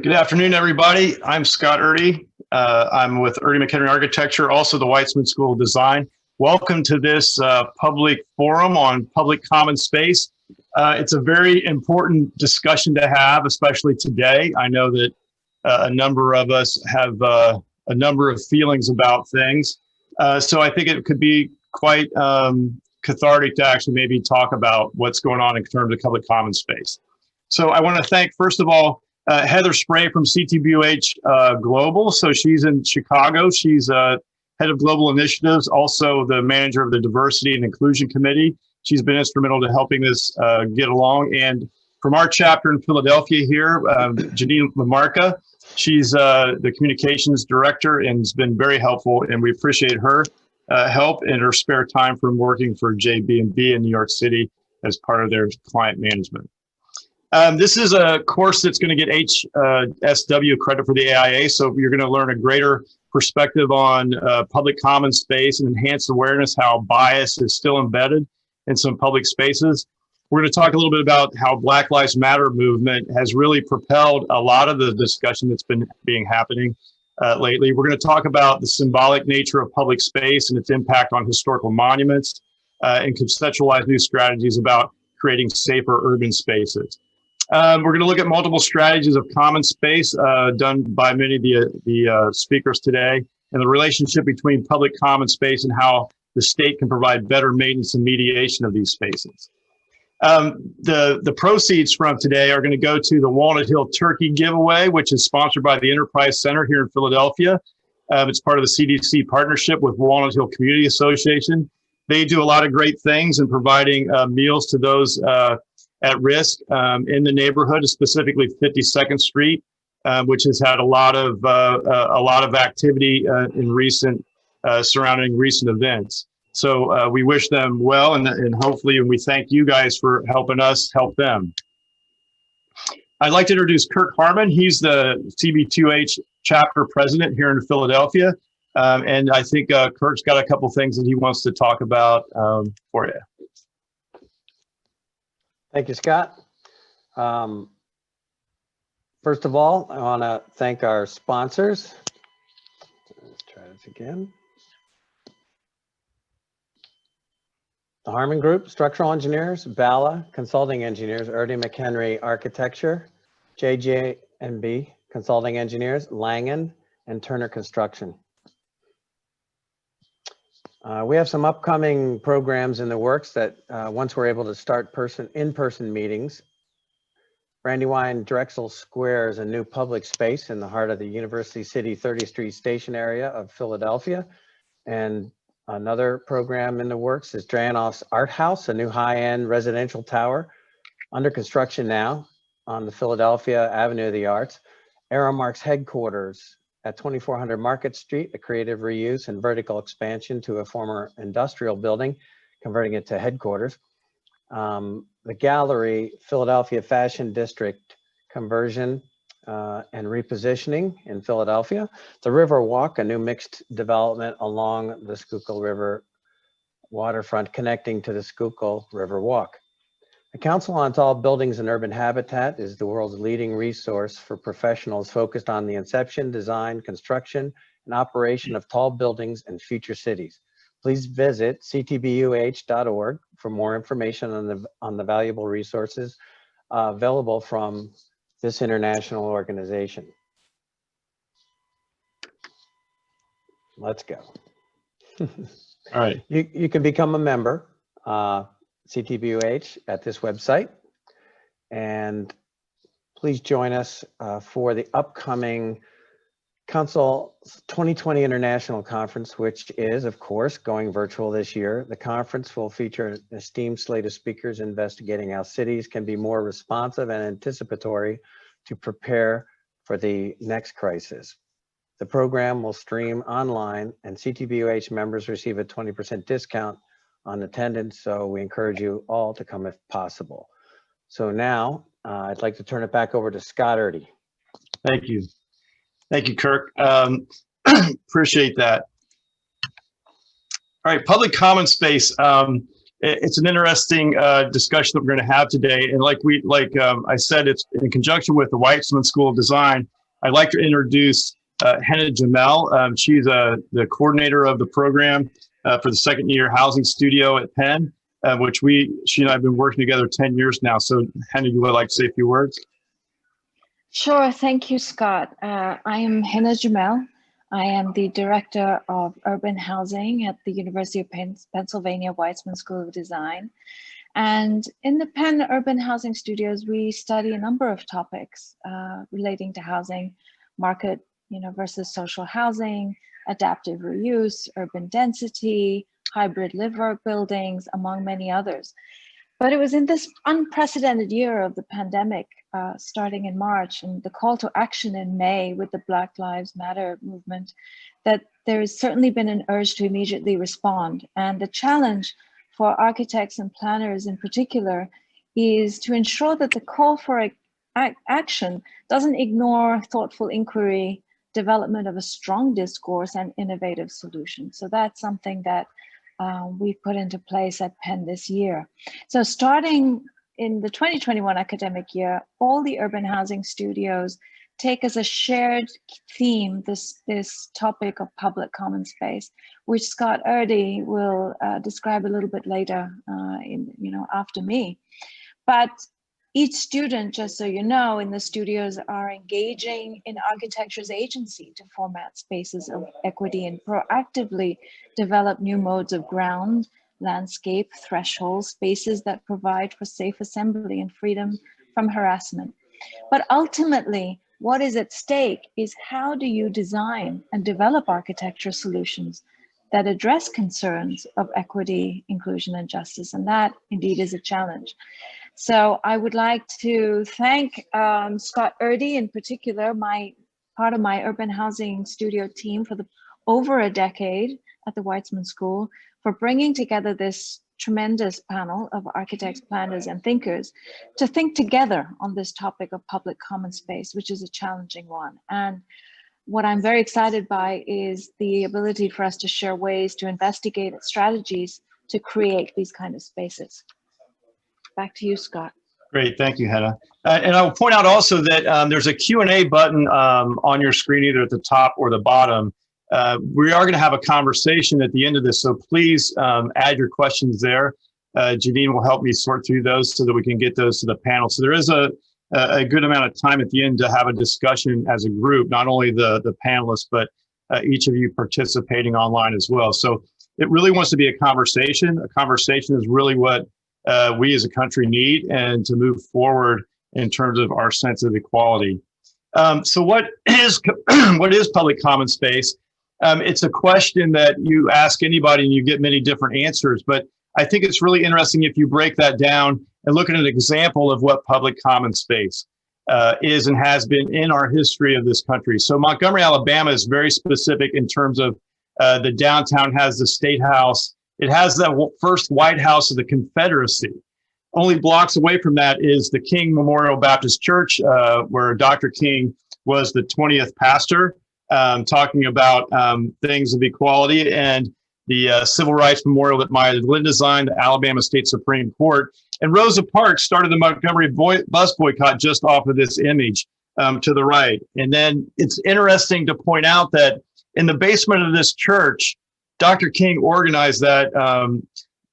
Good afternoon, everybody. I'm Scott Erdy. I'm with Erdy McHenry Architecture, also the Weitzman School of Design. Welcome to this public forum on public common space. It's a very important discussion to have, especially today. I know that a number of us have a number of feelings about things. So I think it could be quite cathartic to actually maybe talk about what's going on in terms of public common space. So I want to thank, first of all, Heather Spray from CTBUH Global. So she's in Chicago. She's head of global initiatives, also the manager of the Diversity and Inclusion Committee. She's been instrumental to helping this get along. And from our chapter in Philadelphia here, Janine Lamarca, she's the communications director and has been very helpful. And we appreciate her help in her spare time from working for JB&B in New York City as part of their client management. This is a course that's going to get HSW credit for the AIA, so you're going to learn a greater perspective on public common space and enhanced awareness how bias is still embedded in some public spaces. We're going to talk a little bit about how Black Lives Matter movement has really propelled a lot of the discussion that's been happening lately. We're going to talk about the symbolic nature of public space and its impact on historical monuments and conceptualize new strategies about creating safer urban spaces. We're going to look at multiple strategies of common space done by many of the speakers today, and the relationship between public common space and how the state can provide better maintenance and mediation of these spaces. The proceeds from today are going to go to the Walnut Hill Turkey Giveaway, which is sponsored by the Enterprise Center here in Philadelphia. It's part of the CDC partnership with Walnut Hill Community Association. They do a lot of great things in providing meals to those at risk in the neighborhood, specifically 52nd Street, which has had a lot of activity in recent surrounding recent events. So we wish them well, and hopefully, and we thank you guys for helping us help them. I'd like to introduce Kirk Harman. He's the CTBUH Chapter President here in Philadelphia, and I think Kirk's got a couple things that he wants to talk about for you. Thank you, Scott. First of all, I want to thank our sponsors. Let's try this again. The Harman Group, Structural Engineers, Bala, Consulting Engineers, Erdy McHenry Architecture, JJ&B, Consulting Engineers, Langen, and Turner Construction. We have some upcoming programs in the works that once we're able to start in-person meetings. Brandywine Drexel Square is a new public space in the heart of the University City 30th Street Station area of Philadelphia. And another program in the works is Dranoff's Art House, a new high-end residential tower under construction now on the Philadelphia Avenue of the Arts. Aramark's headquarters at 2400 Market Street, a creative reuse and vertical expansion to a former industrial building, converting it to headquarters. The Gallery, Philadelphia Fashion District conversion and repositioning in Philadelphia. The River Walk, a new mixed development along the Schuylkill River waterfront connecting to the Schuylkill River Walk. The Council on Tall Buildings and Urban Habitat is the world's leading resource for professionals focused on the inception, design, construction, and operation of tall buildings and future cities. Please visit ctbuh.org for more information on the valuable resources available from this international organization. Let's go. All right. You can become a member. CTBUH at this website, and please join us for the upcoming Council 2020 International Conference, which is, of course, going virtual this year. The conference will feature an esteemed slate of speakers investigating how cities can be more responsive and anticipatory to prepare for the next crisis. The program will stream online, and CTBUH members receive a 20% discount on attendance, so we encourage you all to come if possible. So now I'd like to turn it back over to Scott Erdy. Thank you. Thank you, Kirk. Appreciate that. All right, public common space. it's an interesting discussion that we're going to have today. And I said, it's in conjunction with the Weitzman School of Design. I'd like to introduce Hina Jamelle. She's the coordinator of the program for the second year housing studio at Penn, which she and I have been working together 10 years now. So Hina, you would like to say a few words? Sure. Thank you, Scott. I am Hina Jamelle. I am the Director of Urban Housing at the University of Pennsylvania Weitzman School of Design. And in the Penn Urban Housing Studios, we study a number of topics relating to housing, market versus social housing, adaptive reuse, urban density, hybrid live-work buildings, among many others. But it was in this unprecedented year of the pandemic, starting in March, and the call to action in May with the Black Lives Matter movement, that there has certainly been an urge to immediately respond. And the challenge for architects and planners in particular is to ensure that the call for action doesn't ignore thoughtful inquiry, development of a strong discourse, and innovative solutions. So that's something that we've put into place at Penn this year. So starting in the 2021 academic year, all the urban housing studios take as a shared theme this topic of public common space, which Scott Erdy will describe a little bit later after me. But each student, just so you know, in the studios are engaging in architecture's agency to format spaces of equity and proactively develop new modes of ground, landscape, thresholds, spaces that provide for safe assembly and freedom from harassment. But ultimately, what is at stake is how do you design and develop architecture solutions that address concerns of equity, inclusion, and justice? And that indeed is a challenge. So I would like to thank Scott Erdy in particular, part of my urban housing studio team for over a decade at the Weitzman School, for bringing together this tremendous panel of architects, planners, and thinkers to think together on this topic of public common space, which is a challenging one. And what I'm very excited by is the ability for us to share ways to investigate strategies to create these kind of spaces. Back to you, Scott. Great, thank you, Hina. And I'll point out also that there's a Q&A button on your screen, either at the top or the bottom. We are going to have a conversation at the end of this, so please add your questions there. Janine will help me sort through those so that we can get those to the panel. So there is a good amount of time at the end to have a discussion as a group, not only the panelists, but each of you participating online as well. So it really wants to be a conversation. A conversation is really what we as a country need, and to move forward in terms of our sense of equality. So what is public common space? It's a question that you ask anybody and you get many different answers, but I think it's really interesting if you break that down and look at an example of what public common space is and has been in our history of this country. So Montgomery, Alabama is very specific in terms of the downtown has the State House. It has the first White House of the Confederacy. Only blocks away from that is the King Memorial Baptist Church, where Dr. King was the 20th pastor, talking about things of equality, and the Civil Rights Memorial that Maya Lynn designed, the Alabama State Supreme Court. And Rosa Parks started the Montgomery bus boycott just off of this image to the right. And then it's interesting to point out that in the basement of this church, Dr. King organized that,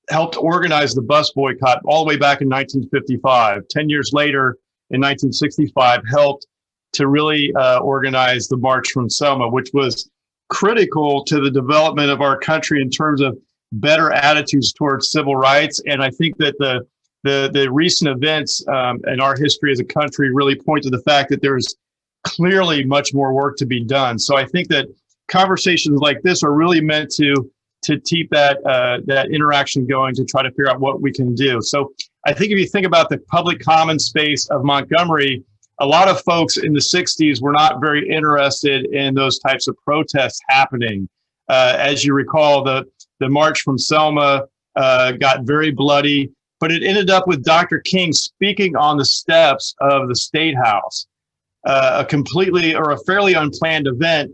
helped organize the bus boycott all the way back in 1955. 10 years later, in 1965, helped to really organize the March from Selma, which was critical to the development of our country in terms of better attitudes towards civil rights. And I think that the recent events in our history as a country really point to the fact that there's clearly much more work to be done. So I think that conversations like this are really meant to keep that interaction going, to try to figure out what we can do. So I think if you think about the public common space of Montgomery, a lot of folks in the 60s were not very interested in those types of protests happening. As you recall, the March from Selma got very bloody, but it ended up with Dr. King speaking on the steps of the State House, a fairly unplanned event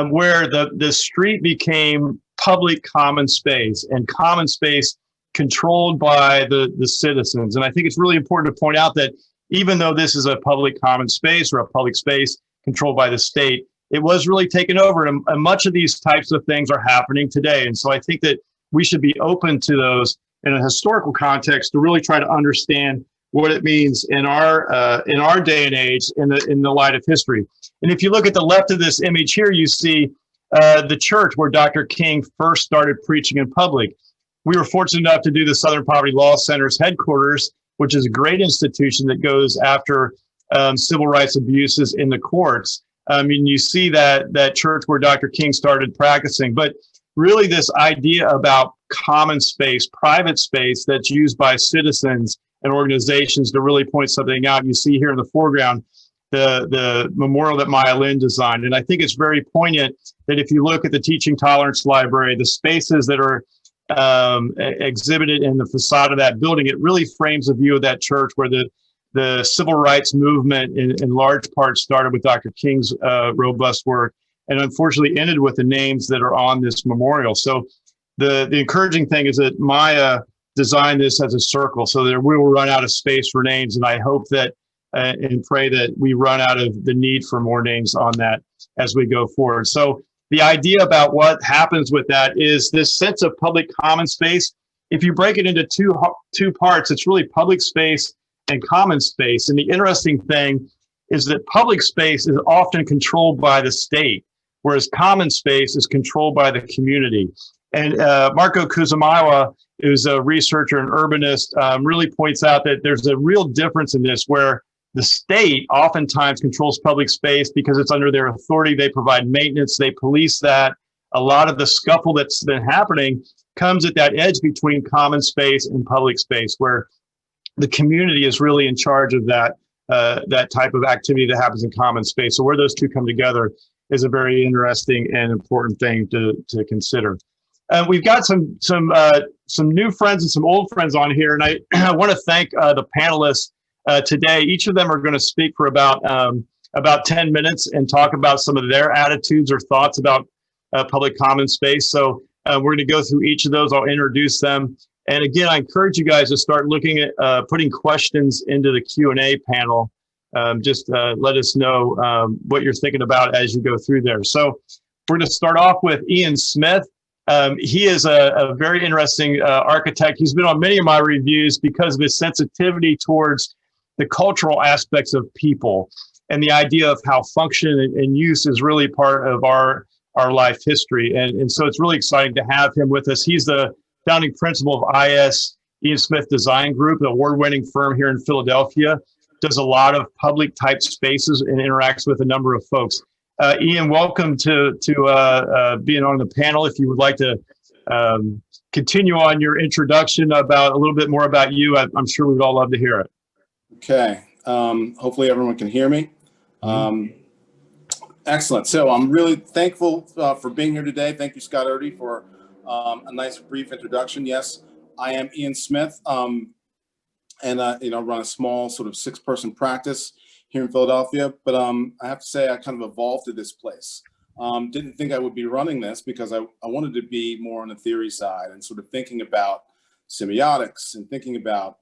where the street became public common space, and common space controlled by the citizens. And I think it's really important to point out that even though this is a public common space or a public space controlled by the state, it was really taken over. And much of these types of things are happening today. And so I think that we should be open to those in a historical context to really try to understand what it means in our day and age in the light of history. And if you look at the left of this image here, you see the church where Dr. King first started preaching in public. We were fortunate enough to do the Southern Poverty Law Center's headquarters, which is a great institution that goes after civil rights abuses in the courts. I mean, you see that church where Dr. King started practicing, but really this idea about common space, private space that's used by citizens and organizations to really point something out. You see here in the foreground, the memorial that Maya Lin designed. And I think it's very poignant that if you look at the Teaching Tolerance Library, the spaces that are exhibited in the facade of that building, it really frames a view of that church where the civil rights movement in large part started with Dr. King's robust work and unfortunately ended with the names that are on this memorial. So the encouraging thing is that Maya designed this as a circle so that we will run out of space for names. And I hope that and pray that we run out of the need for more names on that as we go forward. So the idea about what happens with that is this sense of public common space. If you break it into two parts, it's really public space and common space. And the interesting thing is that public space is often controlled by the state, whereas common space is controlled by the community. And Marco Kuzumawa, who's a researcher and urbanist, really points out that there's a real difference in this, where the state oftentimes controls public space because it's under their authority. They provide maintenance, they police that. A lot of the scuffle that's been happening comes at that edge between common space and public space, where the community is really in charge of that type of activity that happens in common space. So where those two come together is a very interesting and important thing to consider. We've got some new friends and some old friends on here, and I want to thank the panelists today. Each of them are going to speak for about 10 minutes and talk about some of their attitudes or thoughts about public common space. So we're going to go through each of those. I'll introduce them. And again, I encourage you guys to start looking at putting questions into the Q&A panel. Just let us know what you're thinking about as you go through there. So we're going to start off with Ian Smith. He is a very interesting architect. He's been on many of my reviews because of his sensitivity towards the cultural aspects of people and the idea of how function and use is really part of our life history. And so it's really exciting to have him with us. He's the founding principal of IS Ian Smith Design Group, an award-winning firm here in Philadelphia, does a lot of public type spaces and interacts with a number of folks. Ian, welcome to being on the panel. If you would like to continue on your introduction about a little bit more about you, I'm sure we'd all love to hear it. Okay. Hopefully everyone can hear me. Excellent. So I'm really thankful for being here today. Thank you, Scott Erdy, for a nice brief introduction. Yes, I am Ian Smith, and run a small sort of 6-person practice here in Philadelphia. But I have to say I kind of evolved to this place. Didn't think I would be running this because I wanted to be more on the theory side and sort of thinking about semiotics and thinking about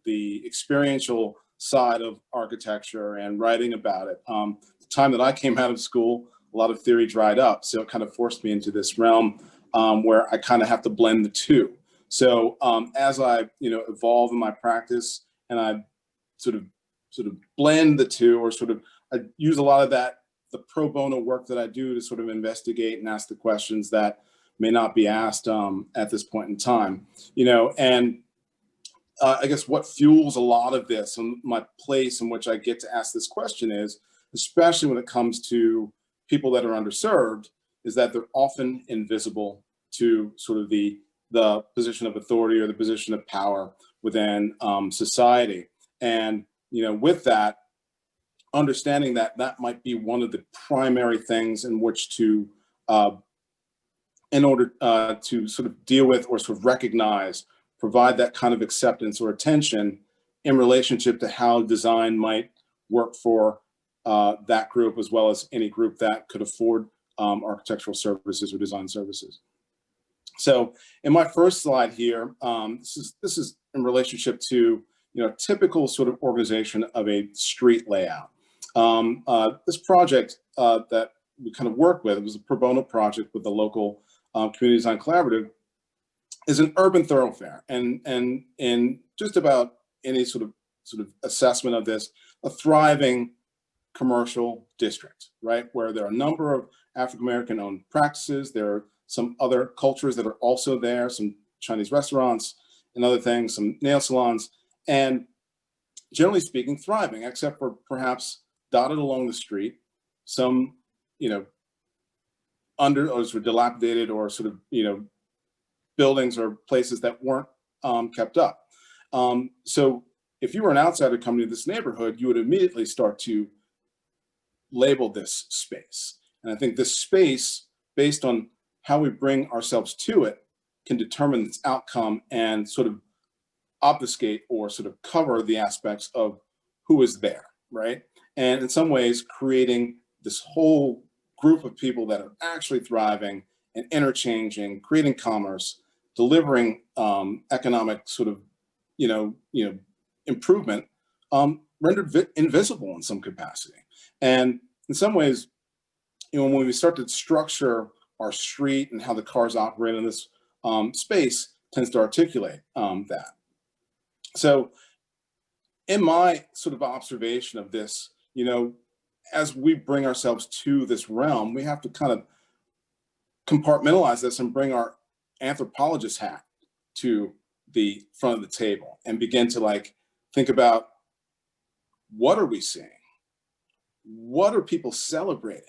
the experiential side of architecture and writing about it. The time that I came out of school, a lot of theory dried up. So it kind of forced me into this realm where I kind of have to blend the two. So as I evolve in my practice and I sort of blend the two, or I use a lot of the pro bono work that I do to sort of investigate and ask the questions that may not be asked at this point in time, and I guess what fuels a lot of this and my place in which I get to ask this question is, especially when it comes to people that are underserved, is that they're often invisible to sort of the position of authority or the position of power within society. And, with that, understanding that might be one of the primary things in which to, in order to sort of deal with or sort of recognize, provide that kind of acceptance or attention in relationship to how design might work for that group, as well as any group that could afford architectural services or design services. So in my first slide here, this is in relationship to typical sort of organization of a street layout. This project that we kind of worked with, it was a pro bono project with the local Community Design Collaborative, is an urban thoroughfare, and in just about any sort of assessment of this, a thriving commercial district, right, where there are a number of African American owned practices. There are some other cultures that are also there, some Chinese restaurants and other things, some nail salons, and generally speaking, thriving, except for perhaps dotted along the street, some, under or sort of dilapidated or sort of, buildings or places that weren't kept up. So if you were an outsider coming to this neighborhood, you would immediately start to label this space. And I think this space, based on how we bring ourselves to it, can determine its outcome and sort of obfuscate or sort of cover the aspects of who is there, right? And in some ways, creating this whole group of people that are actually thriving and interchanging, creating commerce, delivering economic sort of, improvement, rendered invisible in some capacity. And in some ways, when we start to structure our street and how the cars operate in this space, tends to articulate that. So in my sort of observation of this, as we bring ourselves to this realm, we have to kind of compartmentalize this and bring our anthropologist hat to the front of the table and begin to think about, what are we seeing? What are people celebrating,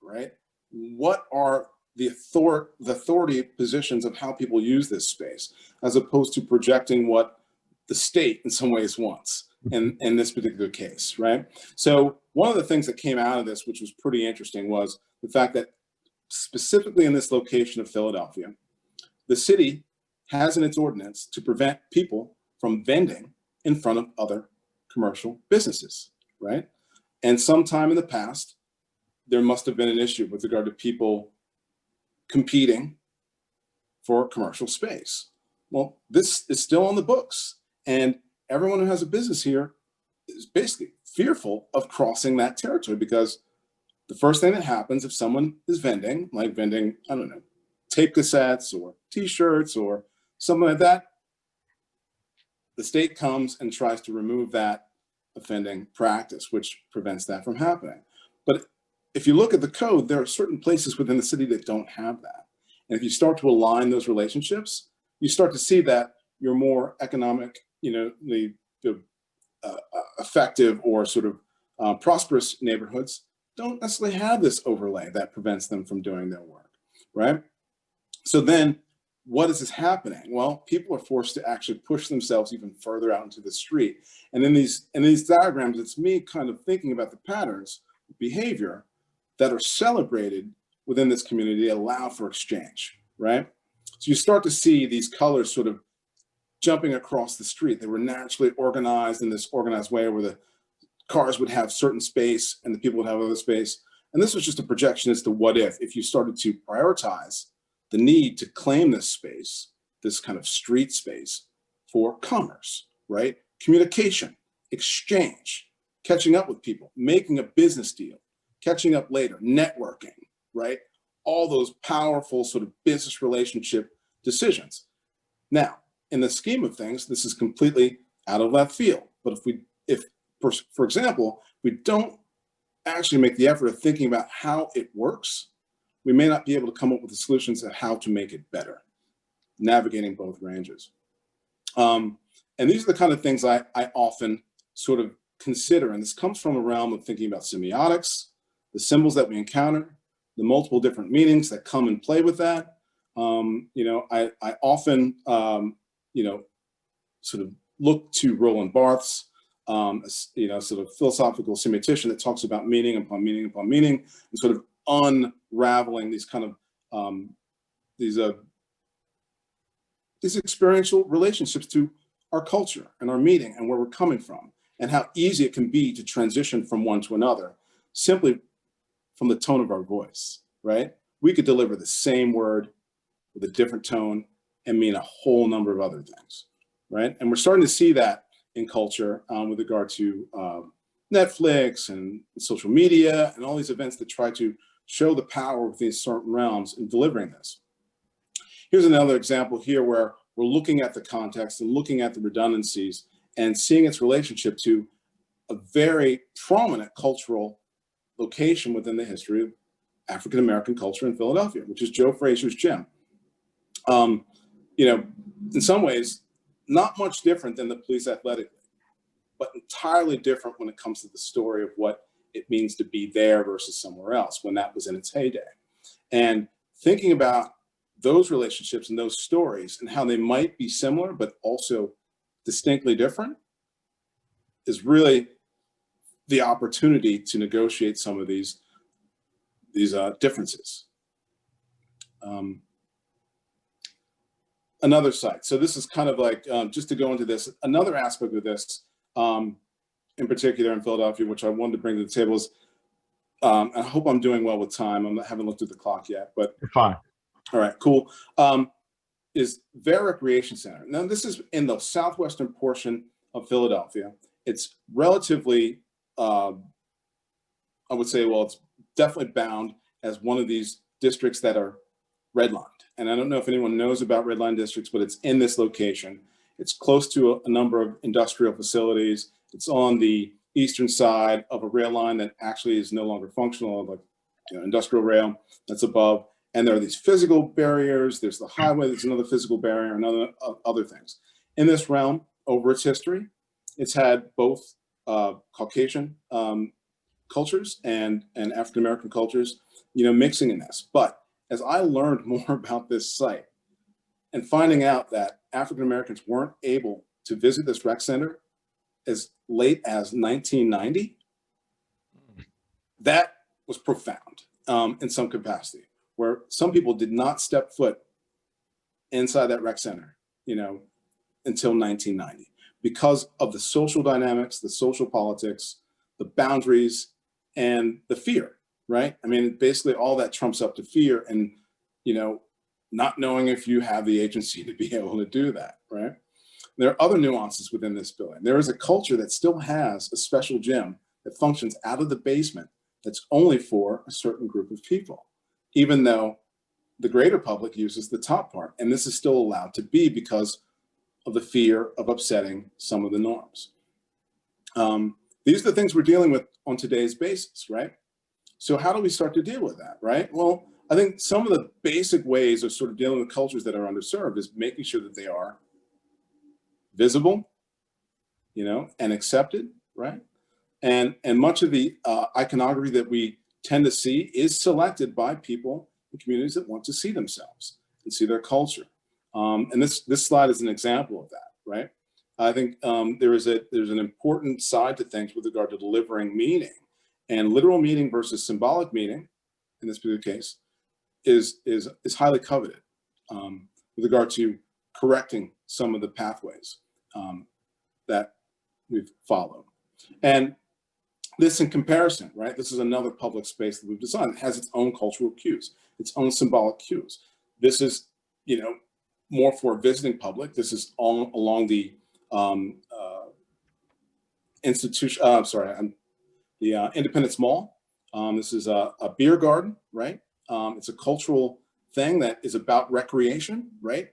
right? What are the authority positions of how people use this space, as opposed to projecting what the state in some ways wants in this particular case, right? So one of the things that came out of this, which was pretty interesting, was the fact that specifically in this location of Philadelphia, the city has in its ordinance to prevent people from vending in front of other commercial businesses, right? And sometime in the past, there must have been an issue with regard to people competing for commercial space. Well, this is still on the books, and everyone who has a business here is basically fearful of crossing that territory, because the first thing that happens if someone is vending, I don't know, tape cassettes or t-shirts or something like that, the state comes and tries to remove that offending practice, which prevents that from happening. But if you look at the code, there are certain places within the city that don't have that. And if you start to align those relationships, you start to see that your more economic, the effective or sort of prosperous neighborhoods don't necessarily have this overlay that prevents them from doing their work, right? So then what is happening? Well, people are forced to actually push themselves even further out into the street. And in these diagrams, it's me kind of thinking about the patterns of behavior that are celebrated within this community, allow for exchange, right? So you start to see these colors sort of jumping across the street. They were naturally organized in this organized way where the cars would have certain space and the people would have other space. And this was just a projection as to what if you started to prioritize the need to claim this space, this kind of street space, for commerce, right? Communication, exchange, catching up with people, making a business deal, catching up later, networking, right? All those powerful sort of business relationship decisions. Now, in the scheme of things, this is completely out of left field. But if for example, we don't actually make the effort of thinking about how it works, we may not be able to come up with the solutions of how to make it better, navigating both ranges. And these are the kind of things I often sort of consider, and this comes from a realm of thinking about semiotics, the symbols that we encounter, the multiple different meanings that come and play with that. I often, sort of look to Roland Barthes, sort of philosophical semiotician that talks about meaning upon meaning upon meaning, and sort of unraveling these kind of these experiential relationships to our culture and our meaning and where we're coming from, and how easy it can be to transition from one to another simply from the tone of our voice, right? We could deliver the same word with a different tone and mean a whole number of other things, right? And we're starting to see that in culture with regard to Netflix and social media and all these events that try to show the power of these certain realms in delivering this. Here's another example here where we're looking at the context and looking at the redundancies and seeing its relationship to a very prominent cultural location within the history of African-American culture in Philadelphia, which is Joe Frazier's gym. You know, in some ways, not much different than the police athletic, but entirely different when it comes to the story of what it means to be there versus somewhere else when that was in its heyday. And thinking about those relationships and those stories and how they might be similar, but also distinctly different is really the opportunity to negotiate some of these differences. Another site. So this is kind of like, just to go into this, another aspect of this, in particular in Philadelphia, which I wanted to bring to the table is, I hope I'm doing well with time. I haven't looked at the clock yet, but You're fine. All right, cool. Is Their Recreation Center. Now this is in the southwestern portion of Philadelphia. It's relatively, I would say, well, it's definitely bound as one of these districts that are redlined. And I don't know if anyone knows about redline districts, but it's in this location. It's close to a number of industrial facilities. It's on the eastern side of a rail line that actually is no longer functional, like industrial rail that's above. And there are these physical barriers. There's the highway, there's another physical barrier, and other things. In this realm, over its history, it's had both Caucasian cultures and African-American cultures, mixing in this. But as I learned more about this site and finding out that African-Americans weren't able to visit this rec center as late as 1990, that was profound in some capacity, where some people did not step foot inside that rec center, until 1990, because of the social dynamics, the social politics, the boundaries, and the fear, right? I mean, basically all that trumps up to fear and, not knowing if you have the agency to be able to do that, right? There are other nuances within this building. There is a culture that still has a special gym that functions out of the basement that's only for a certain group of people, even though the greater public uses the top part. And this is still allowed to be because of the fear of upsetting some of the norms. These are the things we're dealing with on today's basis, right? So how do we start to deal with that, right? Well, I think some of the basic ways of sort of dealing with cultures that are underserved is making sure that they are visible, and accepted, right? And much of the iconography that we tend to see is selected by people in communities that want to see themselves and see their culture. And this slide is an example of that, right? I think there's an important side to things with regard to delivering meaning, and literal meaning versus symbolic meaning, in this particular case, is highly coveted with regard to correcting some of the pathways that we've followed. And this in comparison, right? This is another public space that we've designed. It has its own cultural cues, its own symbolic cues. This is, more for a visiting public. This is all along the Independence Mall. This is a beer garden, right? It's a cultural thing that is about recreation, right?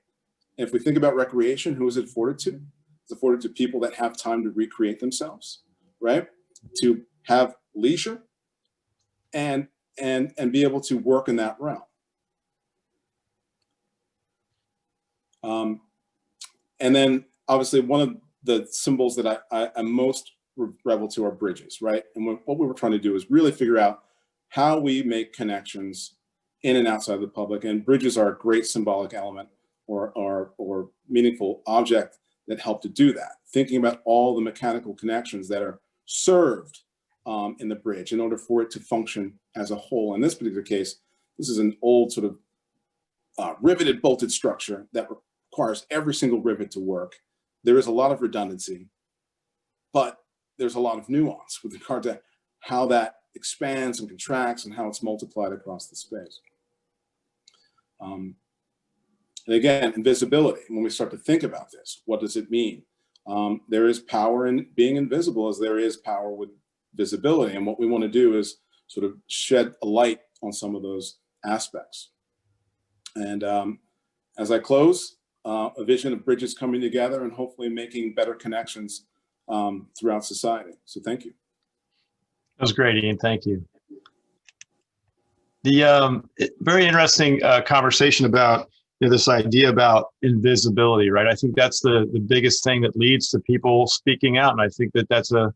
And if we think about recreation, who is it afforded to? It's afforded to people that have time to recreate themselves, right? To have leisure and be able to work in that realm. And then obviously one of the symbols that I'm most rebel to are bridges, right? And what we were trying to do is really figure out how we make connections in and outside of the public, and bridges are a great symbolic element or meaningful object that help to do that. Thinking about all the mechanical connections that are served in the bridge in order for it to function as a whole. In this particular case, this is an old sort of riveted bolted structure that requires every single rivet to work. There is a lot of redundancy, but there's a lot of nuance with regard to how that expands and contracts and how it's multiplied across the space. And again, invisibility, when we start to think about this, what does it mean? There is power in being invisible as there is power with visibility. And what we want to do is sort of shed a light on some of those aspects. And as I close, a vision of bridges coming together and hopefully making better connections throughout society. So thank you. That was great, Ian. Thank you. The very interesting conversation about this idea about invisibility, right? I think that's the biggest thing that leads to people speaking out, and I think that that's a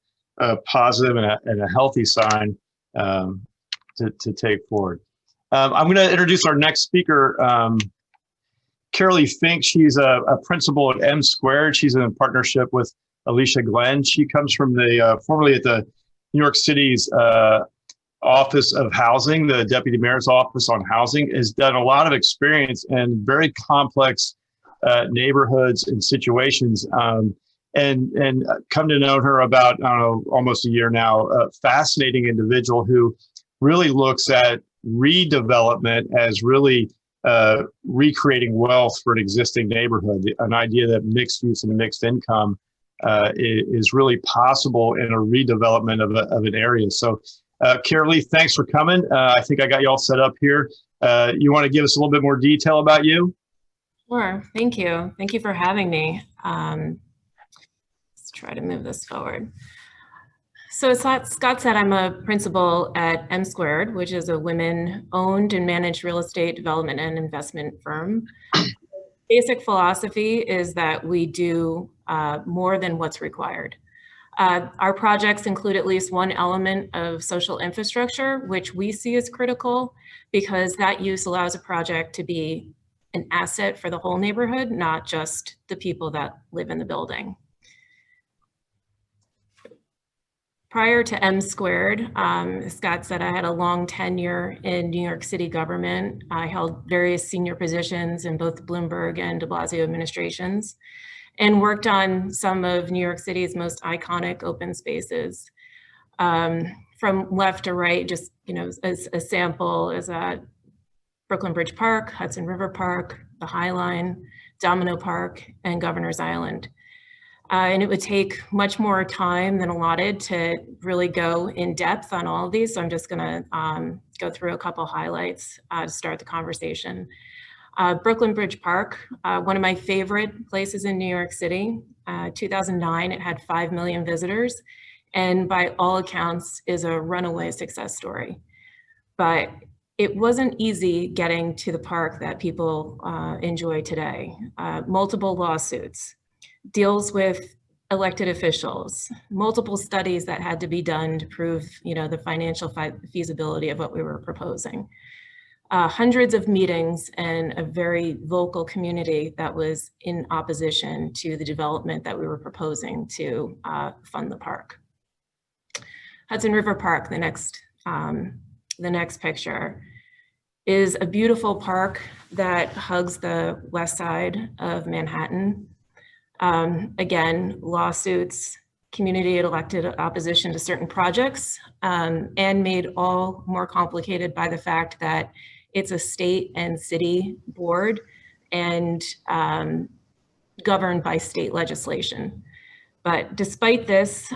positive and a healthy sign to take forward. I'm going to introduce our next speaker, Carolee Fink. She's a principal at MSquared. She's in partnership with Alicia Glenn. She comes from the formerly at the New York City's Office of Housing, the Deputy Mayor's Office on Housing, has done a lot of experience in very complex neighborhoods and situations, and come to know her about, I don't know, almost a year now. A fascinating individual who really looks at redevelopment as really recreating wealth for an existing neighborhood, an idea that mixed use and mixed income is really possible in a redevelopment of an area. So Carolee, thanks for coming. I think I got you all set up here. You want to give us a little bit more detail about you? Sure, thank you. Thank you for having me. Let's try to move this forward. So as Scott said, I'm a principal at MSquared, which is a women-owned and managed real estate development and investment firm. Basic philosophy is that we do more than what's required. Our projects include at least one element of social infrastructure, which we see as critical because that use allows a project to be an asset for the whole neighborhood, not just the people that live in the building. Prior to MSquared, as Scott said, I had a long tenure in New York City government. I held various senior positions in both Bloomberg and de Blasio administrations, and worked on some of New York City's most iconic open spaces. From left to right, just as a sample is Brooklyn Bridge Park, Hudson River Park, the High Line, Domino Park, and Governor's Island. And it would take much more time than allotted to really go in depth on all of these. So I'm just gonna go through a couple highlights to start the conversation. Brooklyn Bridge Park, one of my favorite places in New York City. 2009, it had 5 million visitors, and by all accounts is a runaway success story. But it wasn't easy getting to the park that people enjoy today. Multiple lawsuits, deals with elected officials, multiple studies that had to be done to prove the financial feasibility of what we were proposing. Hundreds of meetings and a very vocal community that was in opposition to the development that we were proposing to fund the park. Hudson River Park, the next picture, is a beautiful park that hugs the west side of Manhattan. Again, lawsuits, community elected opposition to certain projects, and made all more complicated by the fact that it's a state and city board and governed by state legislation. But despite this,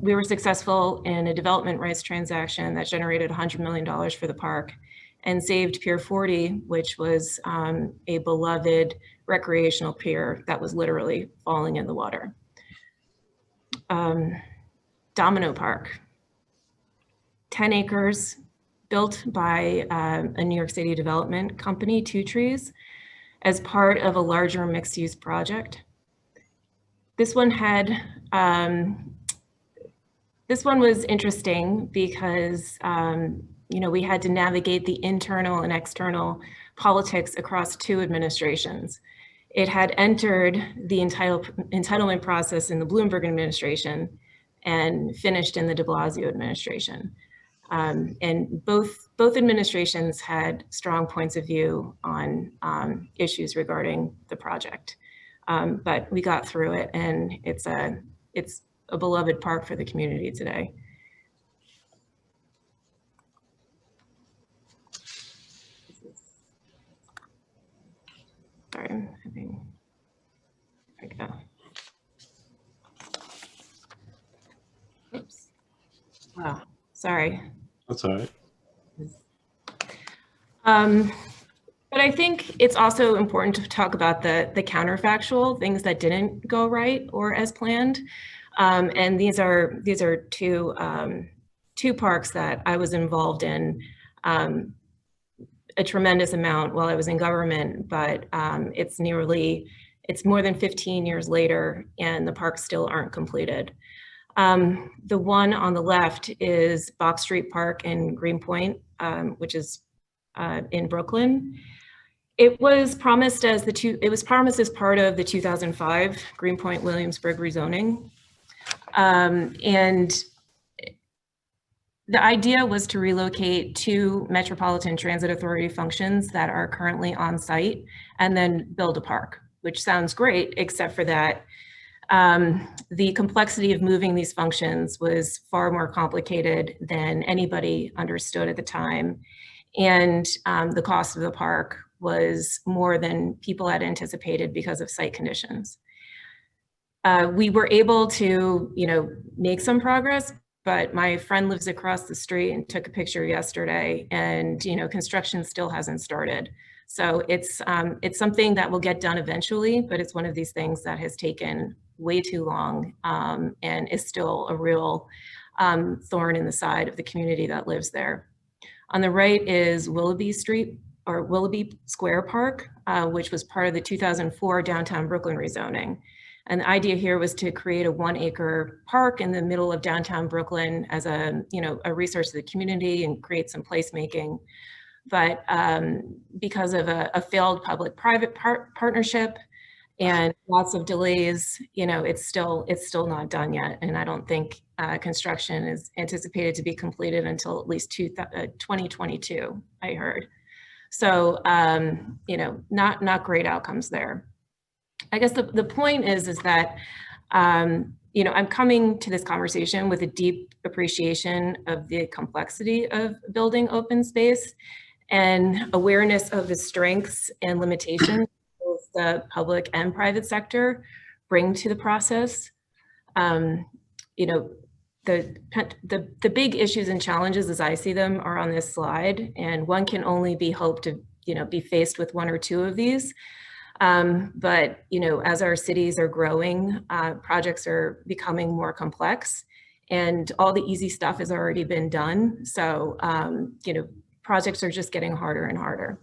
we were successful in a development rights transaction that generated $100 million for the park and saved Pier 40, which was a beloved recreational pier that was literally falling in the water. Domino Park, 10 acres, built by a New York City development company, Two Trees, as part of a larger mixed-use project. This one was interesting because we had to navigate the internal and external politics across 2 administrations. It had entered the entitlement process in the Bloomberg administration and finished in the de Blasio administration. And both administrations had strong points of view on issues regarding the project. But we got through it, and it's a beloved park for the community today. Sorry. That's all right. But I think it's also important to talk about the counterfactual things that didn't go right or as planned. And these are two parks that I was involved in a tremendous amount while I was in government, but it's more than 15 years later and the parks still aren't completed. The one on the left is Box Street Park in Greenpoint, which is in Brooklyn. It was promised as part of the 2005 Greenpoint Williamsburg rezoning. And the idea was to relocate 2 Metropolitan Transit Authority functions that are currently on site and then build a park, which sounds great, except for that the complexity of moving these functions was far more complicated than anybody understood at the time. And the cost of the park was more than people had anticipated because of site conditions. We were able to, make some progress, but my friend lives across the street and took a picture yesterday, and construction still hasn't started. So it's something that will get done eventually, but it's one of these things that has taken way too long and is still a real thorn in the side of the community that lives there. On the right is Willoughby Square Park, which was part of the 2004 downtown Brooklyn rezoning. And the idea here was to create a 1-acre park in the middle of downtown Brooklyn as a resource to the community and create some placemaking. But because of a failed public-private partnership and lots of delays, it's still not done yet. And I don't think construction is anticipated to be completed until at least 2022, I heard. So, not great outcomes there. I guess the point is that, I'm coming to this conversation with a deep appreciation of the complexity of building open space and awareness of the strengths and limitations both the public and private sector bring to the process. The big issues and challenges as I see them are on this slide, and one can only be hoped to, be faced with 1 or 2 of these. But, as our cities are growing, projects are becoming more complex and all the easy stuff has already been done. So, projects are just getting harder and harder.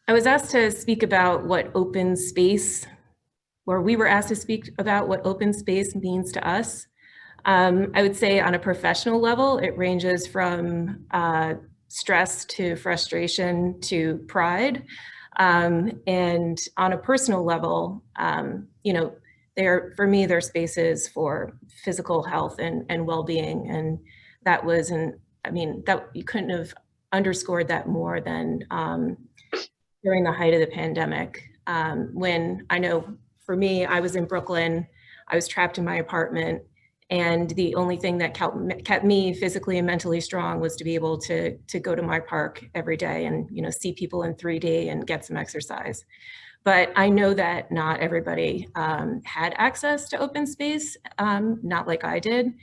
I was asked to speak about what open space, or we were asked to speak about what open space means to us. I would say on a professional level, it ranges from stress to frustration to pride. And on a personal level, for me, they're spaces for physical health and well-being. And that you couldn't have underscored that more than during the height of the pandemic. When I know for me, I was in Brooklyn, I was trapped in my apartment, and the only thing that kept me physically and mentally strong was to be able to go to my park every day and see people in 3D and get some exercise. But I know that not everybody had access to open space, not like I did.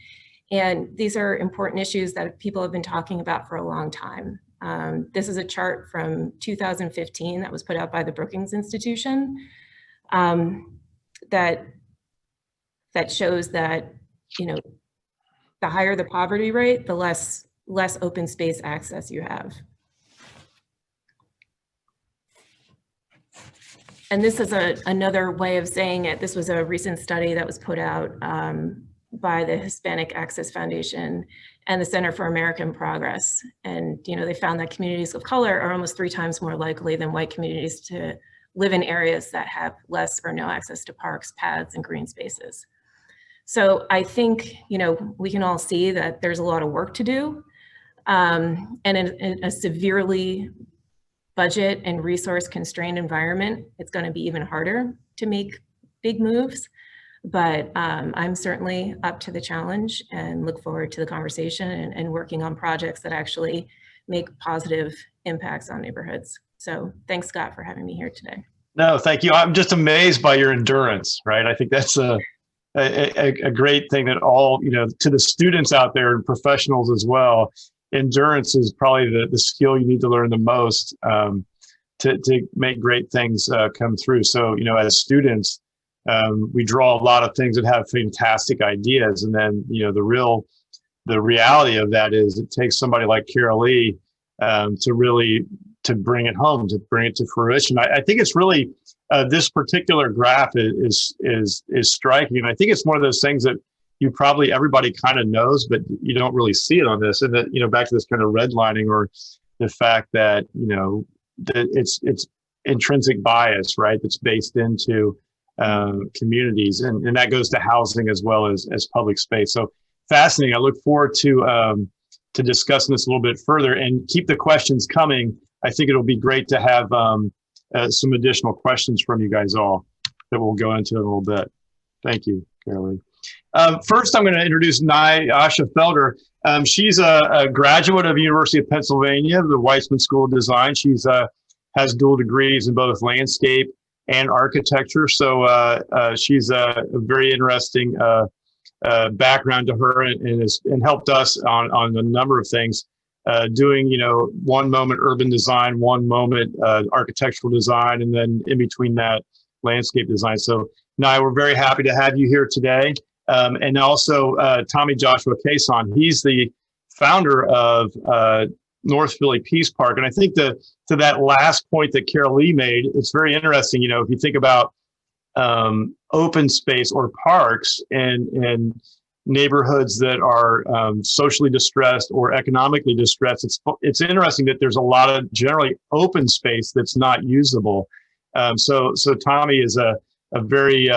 And these are important issues that people have been talking about for a long time. This is a chart from 2015 that was put out by the Brookings Institution that shows that the higher the poverty rate, the less open space access you have. And this is another way of saying it. This was a recent study that was put out by the Hispanic Access Foundation and the Center for American Progress. And they found that communities of color are almost 3 times more likely than white communities to live in areas that have less or no access to parks, paths, and green spaces. So I think, we can all see that there's a lot of work to do. And in a severely budget and resource constrained environment, it's going to be even harder to make big moves. But I'm certainly up to the challenge and look forward to the conversation and working on projects that actually make positive impacts on neighborhoods. So thanks, Scott, for having me here today. No, thank you. I'm just amazed by your endurance, right? I think that's a great thing that all, to the students out there and professionals as well, endurance is probably the skill you need to learn the most to make great things come through. So, as students, we draw a lot of things that have fantastic ideas. And then, the reality of that is it takes somebody like Carolee to bring it home, to bring it to fruition. I think it's really, this particular graph is striking. And I think it's one of those things that everybody kind of knows, but you don't really see it on this. And that, back to this kind of redlining, or the fact that, that it's intrinsic bias, right? That's based into communities, and that goes to housing as well as public space. So fascinating. I look forward to discussing this a little bit further, and keep the questions coming. I think it'll be great to have some additional questions from you guys all that we'll go into in a little bit. Thank you, Carolee. First, I'm going to introduce Nyasha Felder. She's a graduate of the University of Pennsylvania, the Weitzman School of Design. She's has dual degrees in both landscape and architecture. So she's a very interesting background to her, and helped us on a number of things, doing, one moment urban design, one moment architectural design, and then in between that, landscape design. So Nye, we're very happy to have you here today. And also Tommy Joshua Caison. He's the founder of North Philly Peace Park. And I think to that last point that Carolee made, it's very interesting, if you think about open space or parks and neighborhoods that are socially distressed or economically distressed, it's interesting that there's a lot of generally open space that's not usable. So Tommy is a very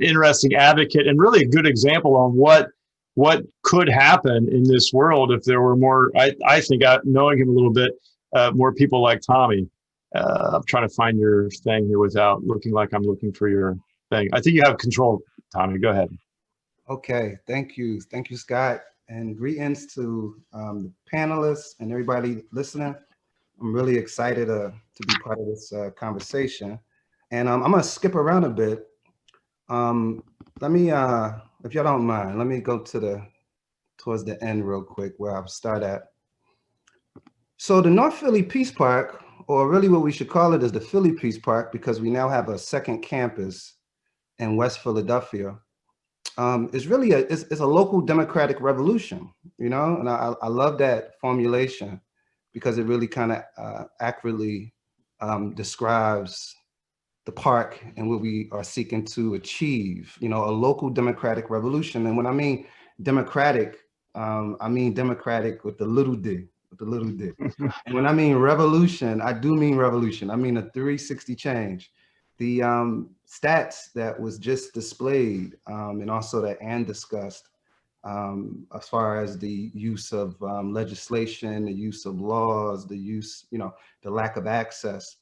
interesting advocate, and really a good example on what could happen in this world if there were more, I think, knowing him a little bit, more people like Tommy. I'm trying to find your thing here without looking like I'm looking for your thing. I think you have control, Tommy. Go ahead. Okay, thank you. Thank you, Scott. And greetings to the panelists and everybody listening. I'm really excited to be part of this conversation. And I'm gonna skip around a bit. Let me, if y'all don't mind, let me go towards the end real quick where I'll start at. So the North Philly Peace Park, or really what we should call it is the Philly Peace Park, because we now have a second campus in West Philadelphia, is really it's a local democratic revolution, and I love that formulation because it really kind of accurately describes the park and what we are seeking to achieve, a local democratic revolution. And when I mean democratic with the little d, And when I mean revolution, I do mean revolution. I mean a 360 change. The stats that was just displayed and also that Ann discussed as far as the use of legislation, the use of laws, the use, the lack of access.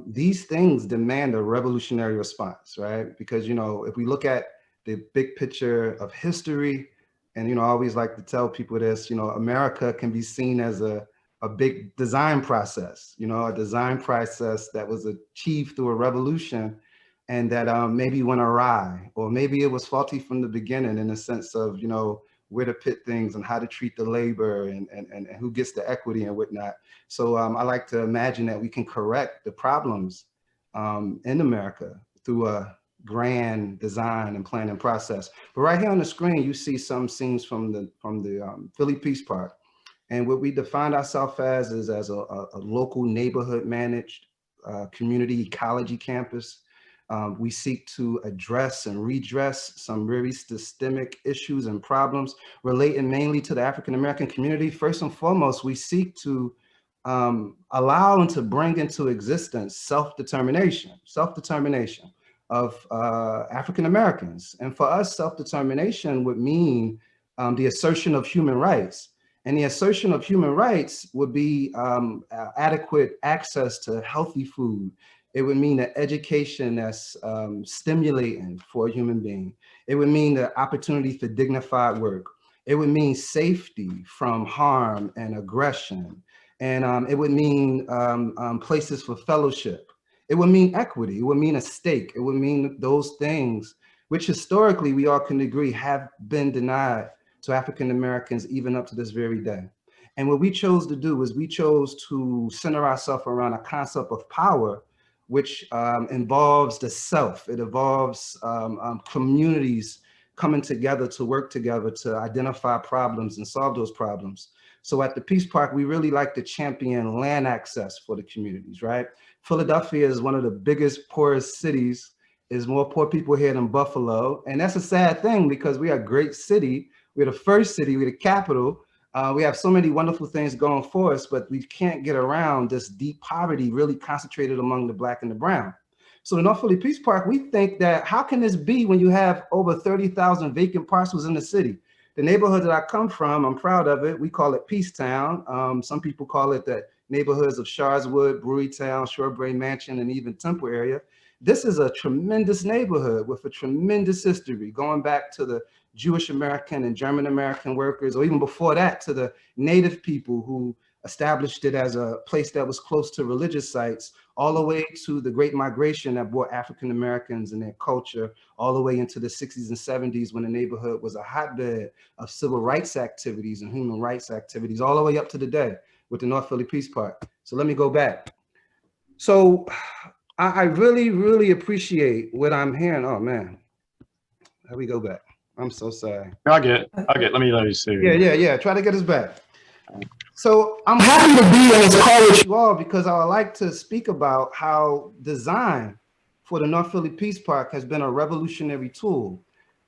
These things demand a revolutionary response, right? Because, if we look at the big picture of history, and, I always like to tell people this, America can be seen as a big design process, a design process that was achieved through a revolution and that maybe went awry, or maybe it was faulty from the beginning in the sense of, where to pit things and how to treat the labor and who gets the equity and whatnot. So I like to imagine that we can correct the problems in America through a grand design and planning process. But right here on the screen, you see some scenes from the Philly Peace Park. And what we define ourselves as a local neighborhood managed community ecology campus. We seek to address and redress some very systemic issues and problems relating mainly to the African-American community. First and foremost, we seek to allow and to bring into existence self-determination of African-Americans. And for us, self-determination would mean the assertion of human rights. And the assertion of human rights would be adequate access to healthy food. It would mean an education that's stimulating for a human being. It would mean the opportunity for dignified work. It would mean safety from harm and aggression. And it would mean places for fellowship. It would mean equity. It would mean a stake. It would mean those things which historically we all can agree have been denied to African Americans even up to this very day. And what we chose to do is we chose to center ourselves around a concept of power, which involves the self. It involves communities coming together to work together to identify problems and solve those problems. So at the Peace Park, we really like to champion land access for the communities, right? Philadelphia is one of the biggest, poorest cities. There's more poor people here than Buffalo. And that's a sad thing because we are a great city. We're the first city, we're the capital. We have so many wonderful things going for us, but we can't get around this deep poverty really concentrated among the Black and the brown. So in North Philly Peace Park, we think that how can this be when you have over 30,000 vacant parcels in the city? The neighborhood that I come from, I'm proud of it. We call it Peacetown. Some people call it the neighborhoods of Sharswood, Brewerytown, Shorebrae Mansion, and even Temple area. This is a tremendous neighborhood with a tremendous history going back to the Jewish American and German American workers, or even before that to the Native people who established it as a place that was close to religious sites, all the way to the Great Migration that brought African Americans and their culture all the way into the 60s and 70s when the neighborhood was a hotbed of civil rights activities and human rights activities, all the way up to the day with the North Philly Peace Park. So let me go back. So I really, really appreciate what I'm hearing. Oh man, how we go back? I'm so sorry. I'll get. Let me see. Yeah. Try to get us back. So I'm happy to be on this call with you all because I would like to speak about how design for the North Philly Peace Park has been a revolutionary tool.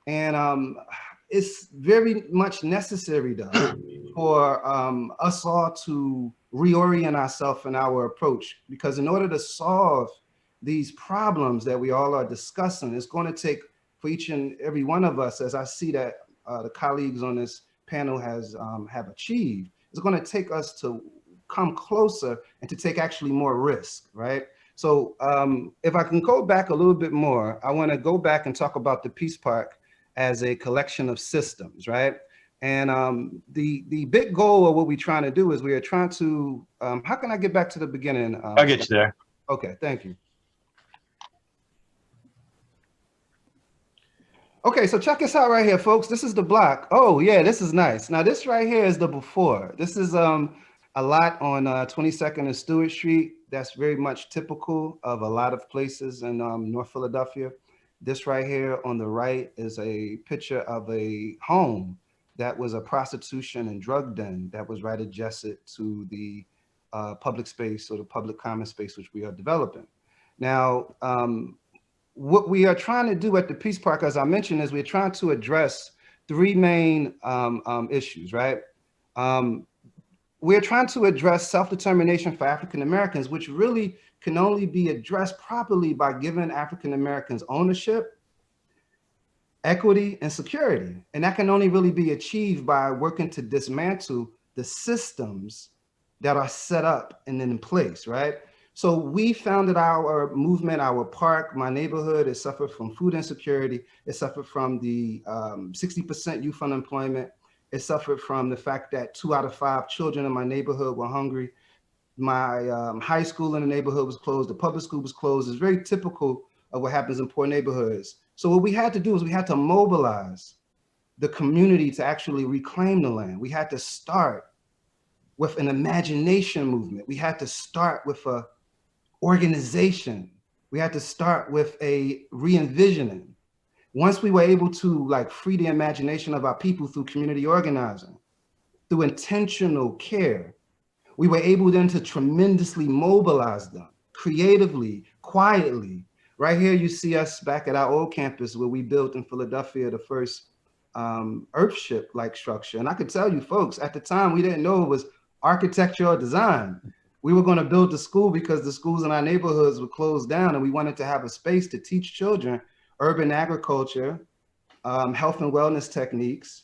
And it's very much necessary though for us all to reorient ourselves in our approach, because in order to solve these problems that we all are discussing, it's going to take for each and every one of us, as I see that the colleagues on this panel have achieved, it's going to take us to come closer and to take actually more risk, right? So if I can go back a little bit more, I want to go back and talk about the Peace Park as a collection of systems, right? And the big goal of what we're trying to do is we are trying to, how can I get back to the beginning? I'll get you there. Okay, thank you. Okay, so check this out right here, folks. This is the block. Oh yeah, this is nice. Now this right here is the before. This is a lot on 22nd and Stewart Street. That's very much typical of a lot of places in North Philadelphia. This right here on the right is a picture of a home that was a prostitution and drug den that was right adjacent to the public space or the public common space which we are developing. Now, what we are trying to do at the Peace Park, as I mentioned, is we're trying to address three main issues, right? We're trying to address self-determination for African Americans, which really can only be addressed properly by giving African Americans ownership, equity, and security. And that can only really be achieved by working to dismantle the systems that are set up and in place, right? So we founded our movement, our park, my neighborhood. It suffered from food insecurity. It suffered from the 60% youth unemployment. It suffered from the fact that 2 out of 5 children in my neighborhood were hungry. My high school in the neighborhood was closed. The public school was closed. It's very typical of what happens in poor neighborhoods. So what we had to do is we had to mobilize the community to actually reclaim the land. We had to start with an imagination movement. We had to start with a organization. We had to start with a re-envisioning. Once we were able to free the imagination of our people through community organizing, through intentional care, we were able then to tremendously mobilize them creatively, quietly. Right here, you see us back at our old campus where we built in Philadelphia the first Earthship-like structure. And I could tell you folks, at the time, we didn't know it was architecture or design. We were going to build the school because the schools in our neighborhoods were closed down, and we wanted to have a space to teach children urban agriculture, health and wellness techniques,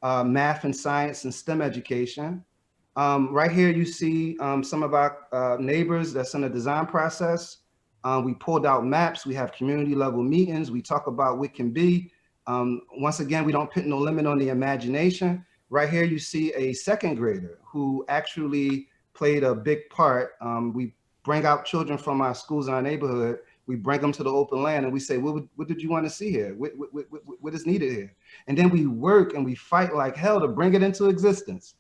math and science and STEM education. Right here, you see some of our neighbors that's in the design process. We pulled out maps. We have community level meetings. We talk about what can be. Once again, we don't put no limit on the imagination. Right here, you see a second grader who actually played a big part. We bring out children from our schools in our neighborhood We bring them to the open land and we say, what did you want to see here? What is needed here? And then we work and we fight like hell to bring it into existence.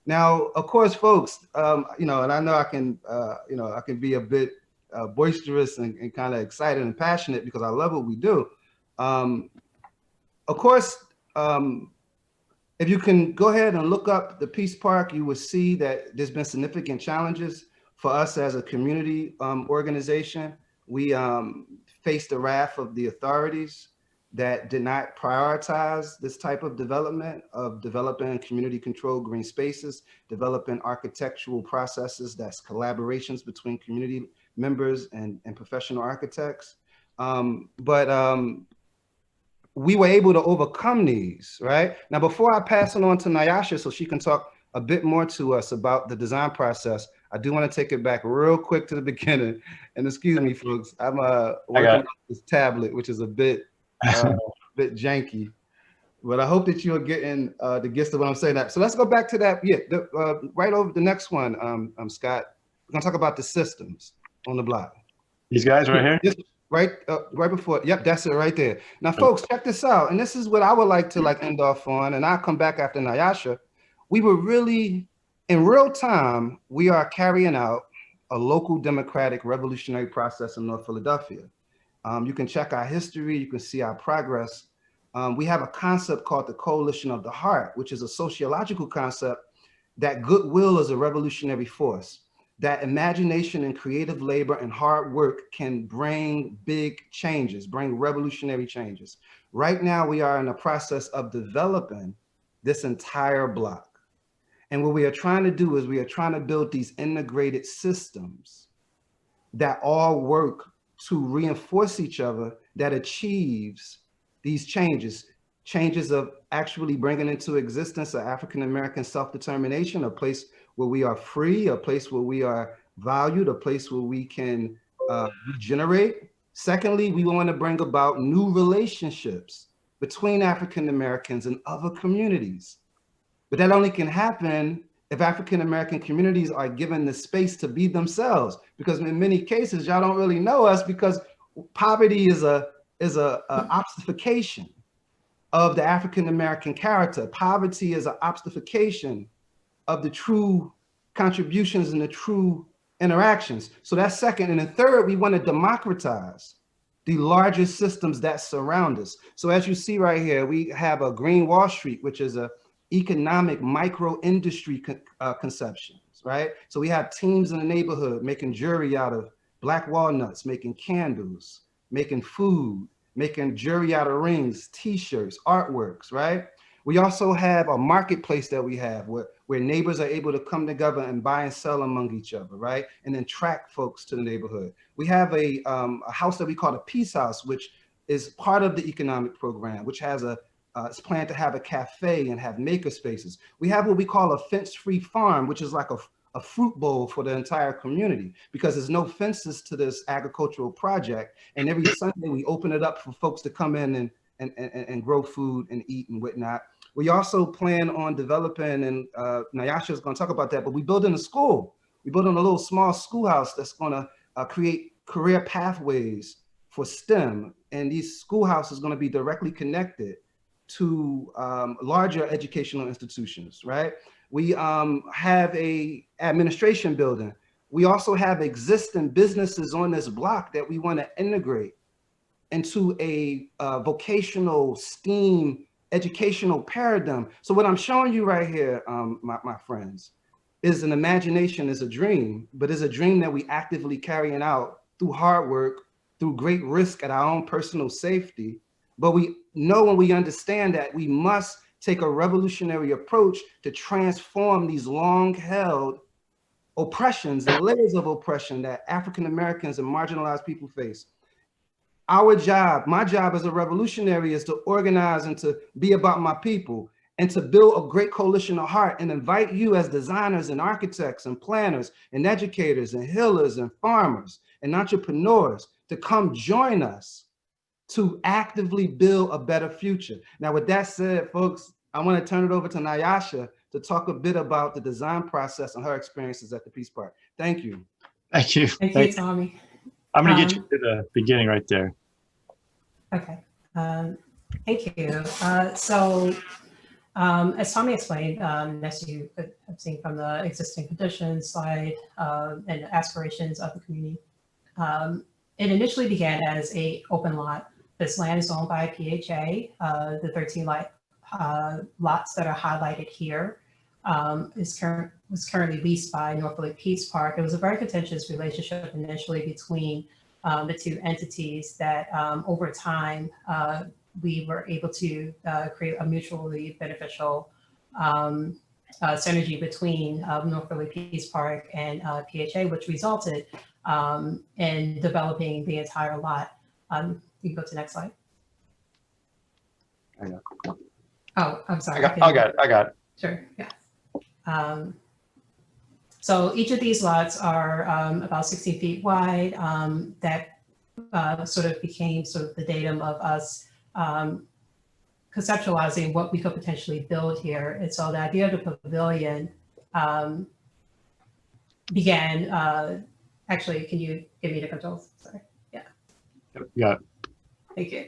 Now, of course, folks, you know, and I know I can, you know, I can be a bit boisterous and kind of excited and passionate because I love what we do. Of course, if you can go ahead and look up the Peace Park, you will see that there's been significant challenges for us as a community organization. We faced the wrath of the authorities that did not prioritize this type of development, of developing community-controlled green spaces, developing architectural processes that's collaborations between community members and professional architects. We were able to overcome these, right? Now, before I pass it on to Nyasha so she can talk a bit more to us about the design process, I do want to take it back real quick to the beginning. And excuse me, folks, I'm working on this tablet, which is a bit janky, but I hope that you're getting the gist of what I'm saying. So let's go back to that. Yeah, right over the next one, Scott. We're gonna talk about the systems on the block. These guys right here? Right before. Yep, that's it right there. Now, folks, check this out. And this is what I would like to end off on. And I'll come back after Nyasha. We were really, in real time, we are carrying out a local democratic revolutionary process in North Philadelphia. You can check our history. You can see our progress. We have a concept called the Coalition of the Heart, which is a sociological concept that goodwill is a revolutionary force, that imagination and creative labor and hard work can bring big changes, bring revolutionary changes. Right now, we are in the process of developing this entire block. And what we are trying to do is we are trying to build these integrated systems that all work to reinforce each other, that achieves these changes of actually bringing into existence an African-American self-determination, a place where we are free, a place where we are valued, a place where we can regenerate. Secondly, we want to bring about new relationships between African-Americans and other communities. But that only can happen if African-American communities are given the space to be themselves, because in many cases, y'all don't really know us because poverty is a obfuscation of the African-American character. Poverty is an obfuscation of the true contributions and the true interactions. So that's second. And then third, we want to democratize the larger systems that surround us. So as you see right here, we have a Green Wall Street, which is a economic micro industry conceptions, right? So we have teams in the neighborhood making jewelry out of black walnuts, making candles, making food, making jewelry out of rings, t-shirts, artworks, right? We also have a marketplace that we have where neighbors are able to come together and buy and sell among each other, right? And then track folks to the neighborhood. We have a house that we call a Peace House, which is part of the economic program, which has it's planned to have a cafe and have maker spaces. We have what we call a fence-free farm, which is like a fruit bowl for the entire community, because there's no fences to this agricultural project. And every Sunday we open it up for folks to come in and grow food and eat and whatnot. We also plan on developing, and Nyasha is going to talk about that, but we build in a school. We build in a little small schoolhouse that's going to create career pathways for STEM. And these schoolhouses are going to be directly connected to larger educational institutions, right? We have a administration building. We also have existing businesses on this block that we want to integrate into a vocational STEAM educational paradigm. So what I'm showing you right here, my friends, is an imagination, is a dream, but is a dream that we actively carrying out through hard work, through great risk at our own personal safety. But we know and we understand that we must take a revolutionary approach to transform these long-held oppressions and layers of oppression that African Americans and marginalized people face. Our job, my job as a revolutionary, is to organize and to be about my people and to build a great coalition of heart and invite you as designers and architects and planners and educators and healers and farmers and entrepreneurs to come join us to actively build a better future. Now, with that said, folks, I want to turn it over to Nyasha to talk a bit about the design process and her experiences at the Peace Park. Thank you. Thank you. Thank you, Tommy. I'm going to get you to the beginning right there. Okay, thank you. As Tommy explained, as you have seen from the existing conditions slide and aspirations of the community, it initially began as an open lot. This land is owned by PHA. The 13 lots that are highlighted here was currently leased by North Philly Peace Park. It was a very contentious relationship initially between the two entities that over time we were able to create a mutually beneficial synergy between North Philly Peace Park and PHA, which resulted in developing the entire lot. You can go to the next slide. I know. Oh, I'm sorry. I got it. Sure, yeah. So each of these lots are about 16 feet wide. That sort of became sort of the datum of us conceptualizing what we could potentially build here. And so the idea of the pavilion began, actually, can you give me the controls? Sorry, yeah. Yeah. Thank you.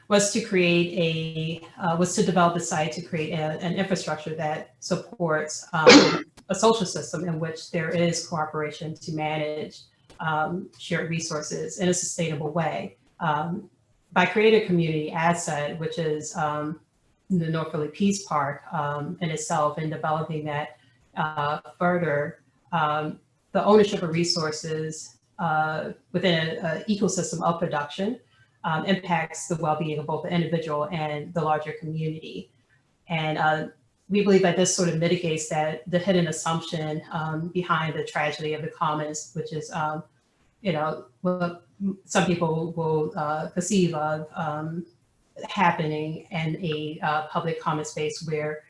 Was to create was to develop the site to create an infrastructure that supports a social system in which there is cooperation to manage shared resources in a sustainable way. By creating a community asset, which is the North Philly Peace Park in itself, and developing that further, the ownership of resources within an ecosystem of production impacts the well-being of both the individual and the larger community. And we believe that this sort of mitigates the hidden assumption behind the tragedy of the commons, which is, what some people will perceive of happening in a public common space where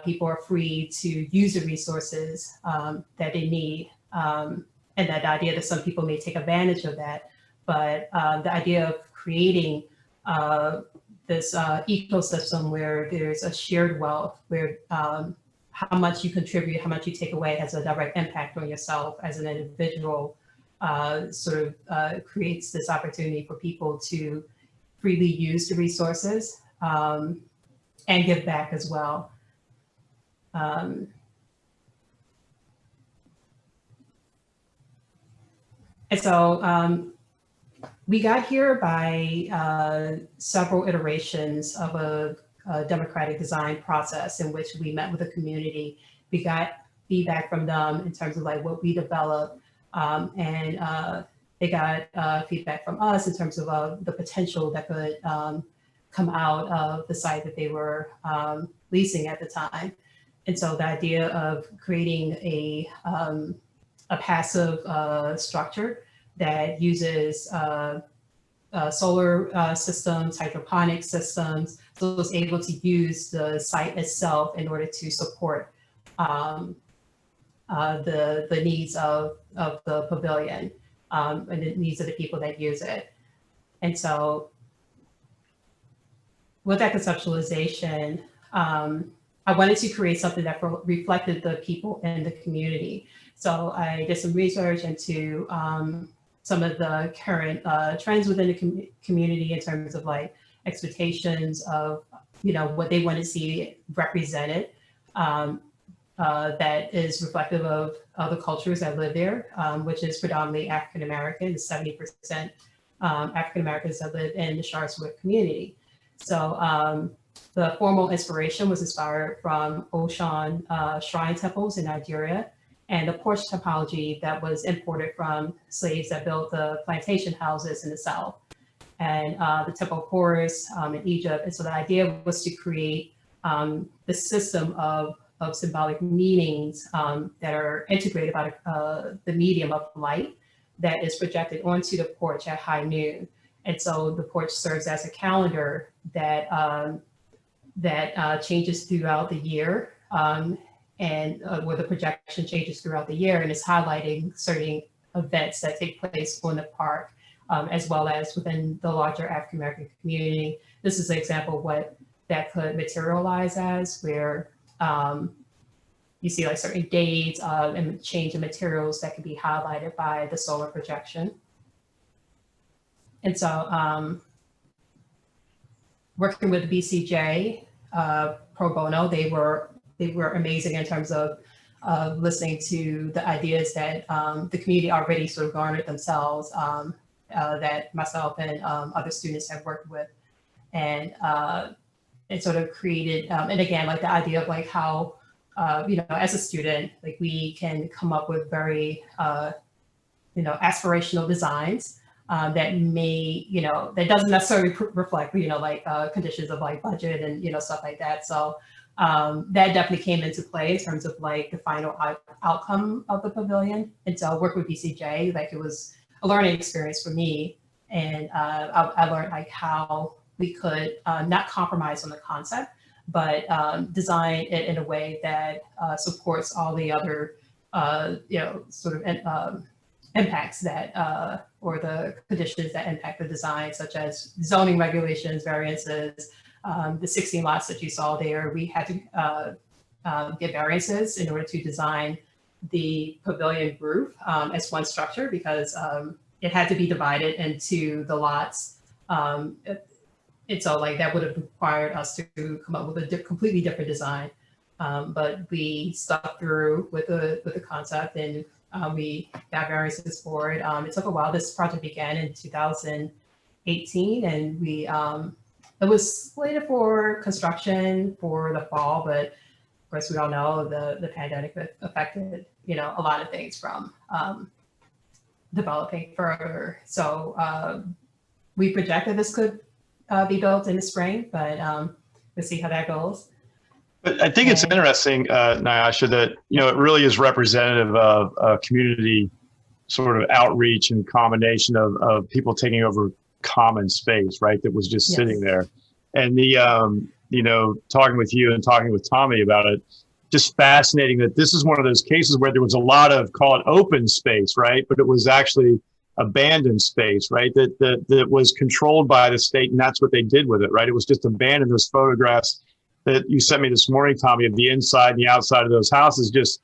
people are free to use the resources that they need. And that idea that some people may take advantage of that, but the idea of creating this ecosystem where there's a shared wealth, where how much you contribute, how much you take away has a direct impact on yourself as an individual, sort of creates this opportunity for people to freely use the resources and give back as well. And so we got here by several iterations of a democratic design process in which we met with the community. We got feedback from them in terms of like what we developed, and they got feedback from us in terms of the potential that could come out of the site that they were leasing at the time. And so the idea of creating a passive structure that uses solar systems, hydroponic systems, so it's able to use the site itself in order to support the needs of the pavilion and the needs of the people that use it. And so with that conceptualization, I wanted to create something that reflected the people in the community. So I did some research into some of the current trends within the community in terms of like expectations of, what they want to see represented that is reflective of the cultures that live there, which is predominantly African-American, 70% African-Americans that live in the Charlotte's community. So the formal inspiration was inspired from Oshun shrine temples in Nigeria, and the porch typology that was imported from slaves that built the plantation houses in the South, and the temple porous in Egypt. And so the idea was to create the system of symbolic meanings that are integrated by the medium of light that is projected onto the porch at high noon. And so the porch serves as a calendar that changes throughout the year, and where the projection changes throughout the year, and is highlighting certain events that take place on the park, as well as within the larger African American community. This is an example of what that could materialize as, where you see like certain dates and change in materials that can be highlighted by the solar projection. And so working with BCJ pro bono, they were amazing in terms of listening to the ideas that the community already sort of garnered themselves, that myself and other students have worked with, and it sort of created, and again, like the idea of like how, as a student, like we can come up with very, aspirational designs that may, that doesn't necessarily reflect, conditions of like budget and, stuff like that. So that definitely came into play in terms of like the final outcome of the pavilion. And so work with BCJ, like it was a learning experience for me. And I learned like how we could not compromise on the concept, but design it in a way that supports all the other, sort of impacts that, or the conditions that impact the design, such as zoning regulations, variances, the 16 lots that you saw there. We had to get variances in order to design the pavilion roof as one structure, because it had to be divided into the lots. And so like that would have required us to come up with a completely different design. But we stuck through with the concept, and we got variances for it. It took a while. This project began in 2018, and we it was slated for construction for the fall, but of course we all know the pandemic affected a lot of things from developing further. So we projected this could be built in the spring, but we'll see how that goes. But I think it's interesting, Nyasha, that it really is representative of a community sort of outreach and combination of people taking over common space, right? That was just sitting there. And the talking with you and talking with Tommy about it, just fascinating that this is one of those cases where there was a lot of, call it open space, right? But it was actually abandoned space, right? That was controlled by the state, and that's what they did with it, right? It was just abandoned. Those photographs that you sent me this morning, Tommy, of the inside and the outside of those houses just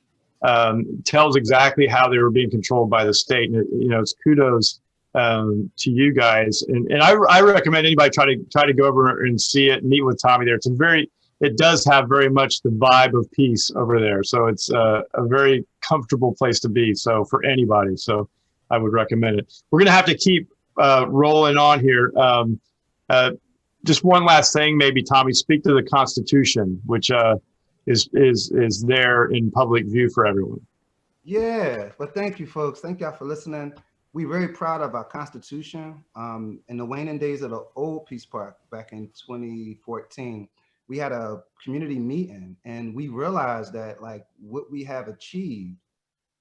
tells exactly how they were being controlled by the state. And it's kudos to you guys. And I recommend anybody try to go over and see it, and meet with Tommy there. It does have very much the vibe of peace over there. So it's a very comfortable place to be. So for anybody, so I would recommend it. We're going to have to keep rolling on here. Just one last thing, maybe, Tommy, speak to the Constitution, which is there in public view for everyone. Yeah, well, thank you, folks. Thank y'all for listening. We're very proud of our Constitution. In the waning days of the old Peace Park back in 2014, we had a community meeting, and we realized that like what we have achieved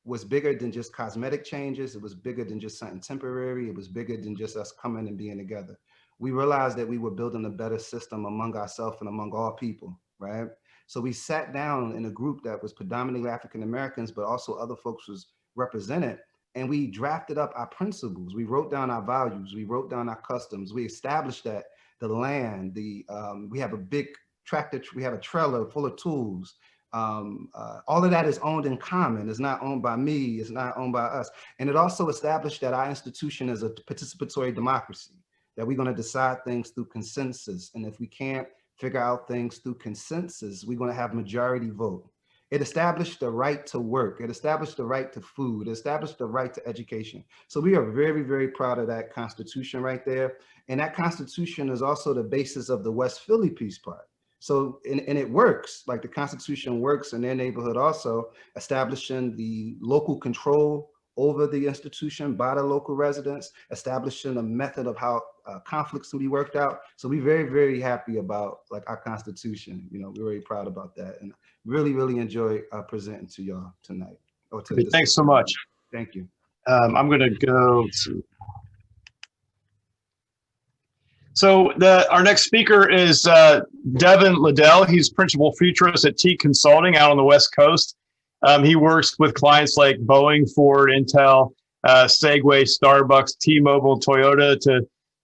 was bigger than just cosmetic changes. It was bigger than just something temporary. It was bigger than just us coming and being together. We realized that we were building a better system among ourselves and among all people, right? So we sat down in a group that was predominantly African Americans, but also other folks was represented, and we drafted up our principles. We wrote down our values. We wrote down our customs. We established that the land, we have a big tractor, we have a trailer full of tools. All of that is owned in common. It's not owned by me. It's not owned by us. And it also established that our institution is a participatory democracy, that we're going to decide things through consensus. And if we can't figure out things through consensus, we're going to have majority vote. It established the right to work. It established the right to food. It established the right to education. So we are very, very proud of that Constitution right there. And that Constitution is also the basis of the West Philly Peace Park. So, and it works, like the Constitution works in their neighborhood also, establishing the local control over the institution by the local residents, establishing a method of how conflicts can be worked out. So we're very, very happy about like our Constitution. We're very proud about that, and really, really enjoy presenting to y'all tonight. Thanks so much. Thank you. I'm going to go to. So our next speaker is Devin Liddell. He's principal futurist at Teague Consulting out on the West Coast. He works with clients like Boeing, Ford, Intel, Segway, Starbucks, T-Mobile, Toyota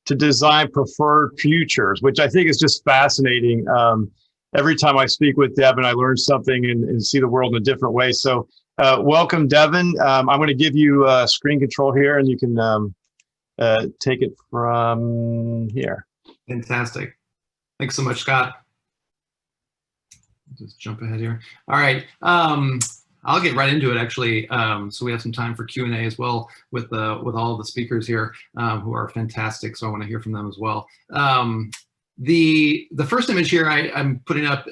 to design preferred futures, which I think is just fascinating. every time I speak with Devin, I learn something and see the world in a different way. So welcome, Devin. I'm going to give you screen control here, and you can take it from here. Fantastic. Thanks so much, Scott. Just jump ahead here. All right. I'll get right into it, actually. So we have some time for Q&A as well with all of the speakers here who are fantastic. So I want to hear from them as well. The first image here I'm putting up,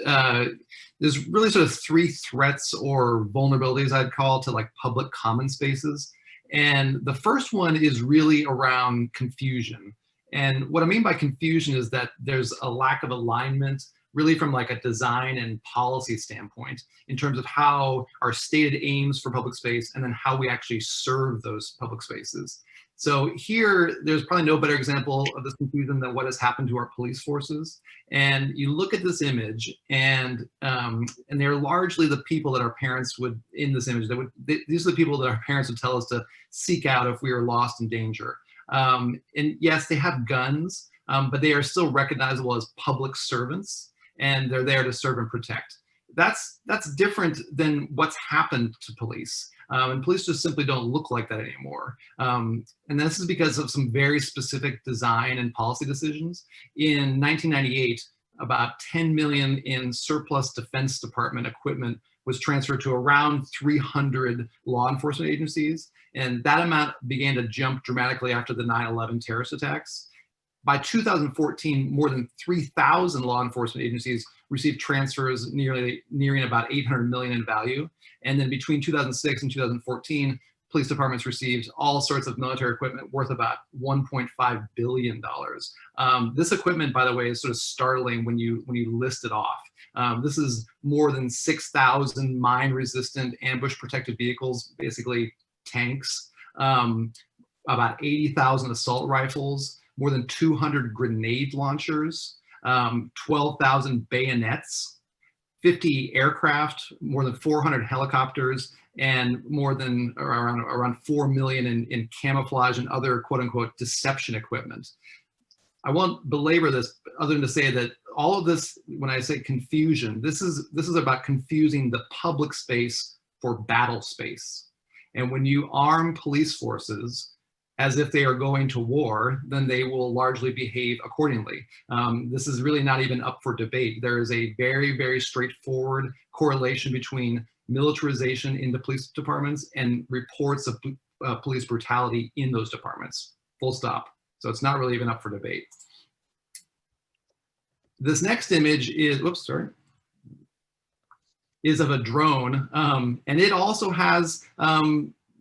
there's really sort of three threats or vulnerabilities I'd call to like public common spaces. And the first one is really around confusion. And what I mean by confusion is that there's a lack of alignment really from like a design and policy standpoint in terms of how our stated aims for public space and then how we actually serve those public spaces. So here, there's probably no better example of this confusion than what has happened to our police forces. And you look at this image, and they're largely the people that our parents would, in this image, these are the people that our parents would tell us to seek out if we were lost in danger. And yes, they have guns, but they are still recognizable as public servants, and they're there to serve and protect. That's different than what's happened to police. And police just simply don't look like that anymore. And this is because of some very specific design and policy decisions. In 1998, about 10 million in surplus Defense Department equipment was transferred to around 300 law enforcement agencies. And that amount began to jump dramatically after the 9/11 terrorist attacks. By 2014, more than 3,000 law enforcement agencies received transfers nearing about 800 million in value. And then between 2006 and 2014, police departments received all sorts of military equipment worth about $1.5 billion. This equipment, by the way, is sort of startling when you list it off. This is more than 6,000 mine-resistant ambush-protected vehicles, basically tanks, about 80,000 assault rifles, more than 200 grenade launchers, 12,000 bayonets, 50 aircraft, more than 400 helicopters, and more than around 4 million in camouflage and other quote unquote deception equipment. I won't belabor this other than to say that all of this, when I say confusion, this is about confusing the public space for battle space. And when you arm police forces as if they are going to war, then they will largely behave accordingly. This is really not even up for debate. There is a very, very straightforward correlation between militarization in the police departments and reports of police brutality in those departments, full stop. So it's not really even up for debate. This next image is, whoops, sorry, is of a drone, and it also has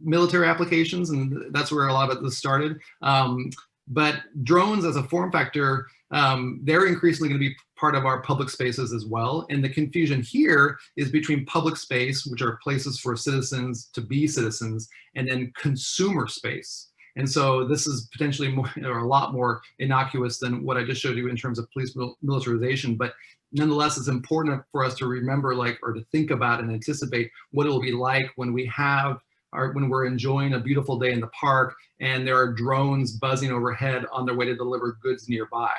military applications, and that's where a lot of this started. But drones as a form factor, they're increasingly going to be part of our public spaces as well. And the confusion here is between public space, which are places for citizens to be citizens, and then consumer space. And so this is potentially more, or a lot more innocuous than what I just showed you in terms of police militarization. But nonetheless, it's important for us to remember, or to think about and anticipate what it will be like when when we're enjoying a beautiful day in the park and there are drones buzzing overhead on their way to deliver goods nearby.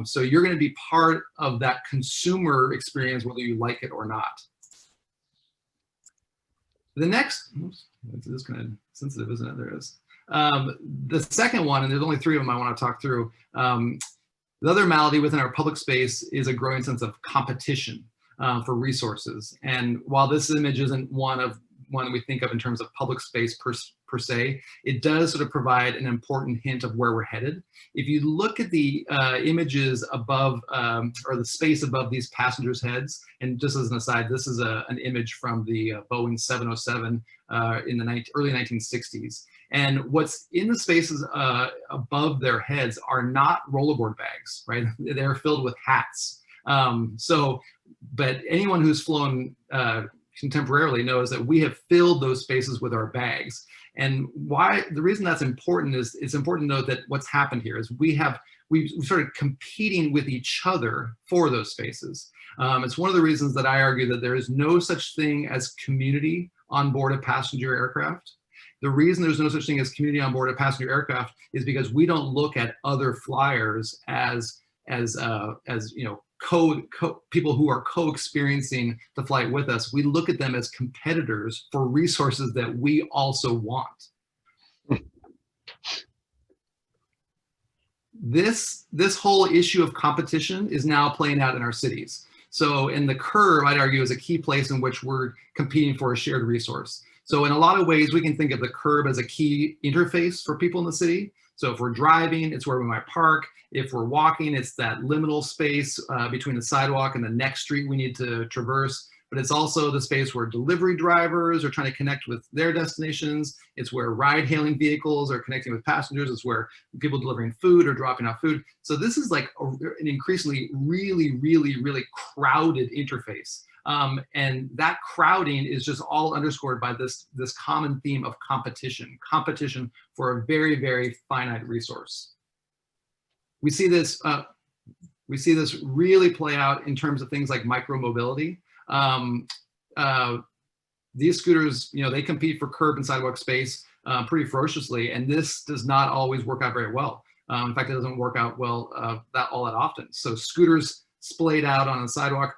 So you're going to be part of that consumer experience, whether you like it or not. The next, oops, this is kind of sensitive, isn't it? There it is. The second one, and there's only three of them I want to talk through. The other malady within our public space is a growing sense of competition for resources. And while this image isn't one we think of in terms of public space per se, it does sort of provide an important hint of where we're headed. If you look at the images above, or the space above these passengers' heads, and just as an aside, this is an image from the Boeing 707 in the early 1960s. And what's in the spaces above their heads are not rollerboard bags, right? They're filled with hats. But anyone who's flown contemporarily knows that we have filled those spaces with our bags. And the reason that's important is it's important to note that what's happened here is we started competing with each other for those spaces. It's one of the reasons that I argue that there is no such thing as community on board a passenger aircraft. The reason there's no such thing as community on board a passenger aircraft is because we don't look at other flyers as people who are co-experiencing the flight with us, we look at them as competitors for resources that we also want. This whole issue of competition is now playing out in our cities. So in the curb, I'd argue, is a key place in which we're competing for a shared resource. So in a lot of ways, we can think of the curb as a key interface for people in the city. So if we're driving, it's where we might park. If we're walking, it's that liminal space between the sidewalk and the next street we need to traverse. But it's also the space where delivery drivers are trying to connect with their destinations. It's where ride-hailing vehicles are connecting with passengers. It's where people delivering food or dropping off food. So this is like an increasingly really crowded interface. And that crowding is just all underscored by this common theme of competition for a very finite resource. We see this really play out in terms of things like micromobility. These scooters, they compete for curb and sidewalk space pretty ferociously, and this does not always work out very well. In fact, it doesn't work out well all that often. So scooters splayed out on a sidewalk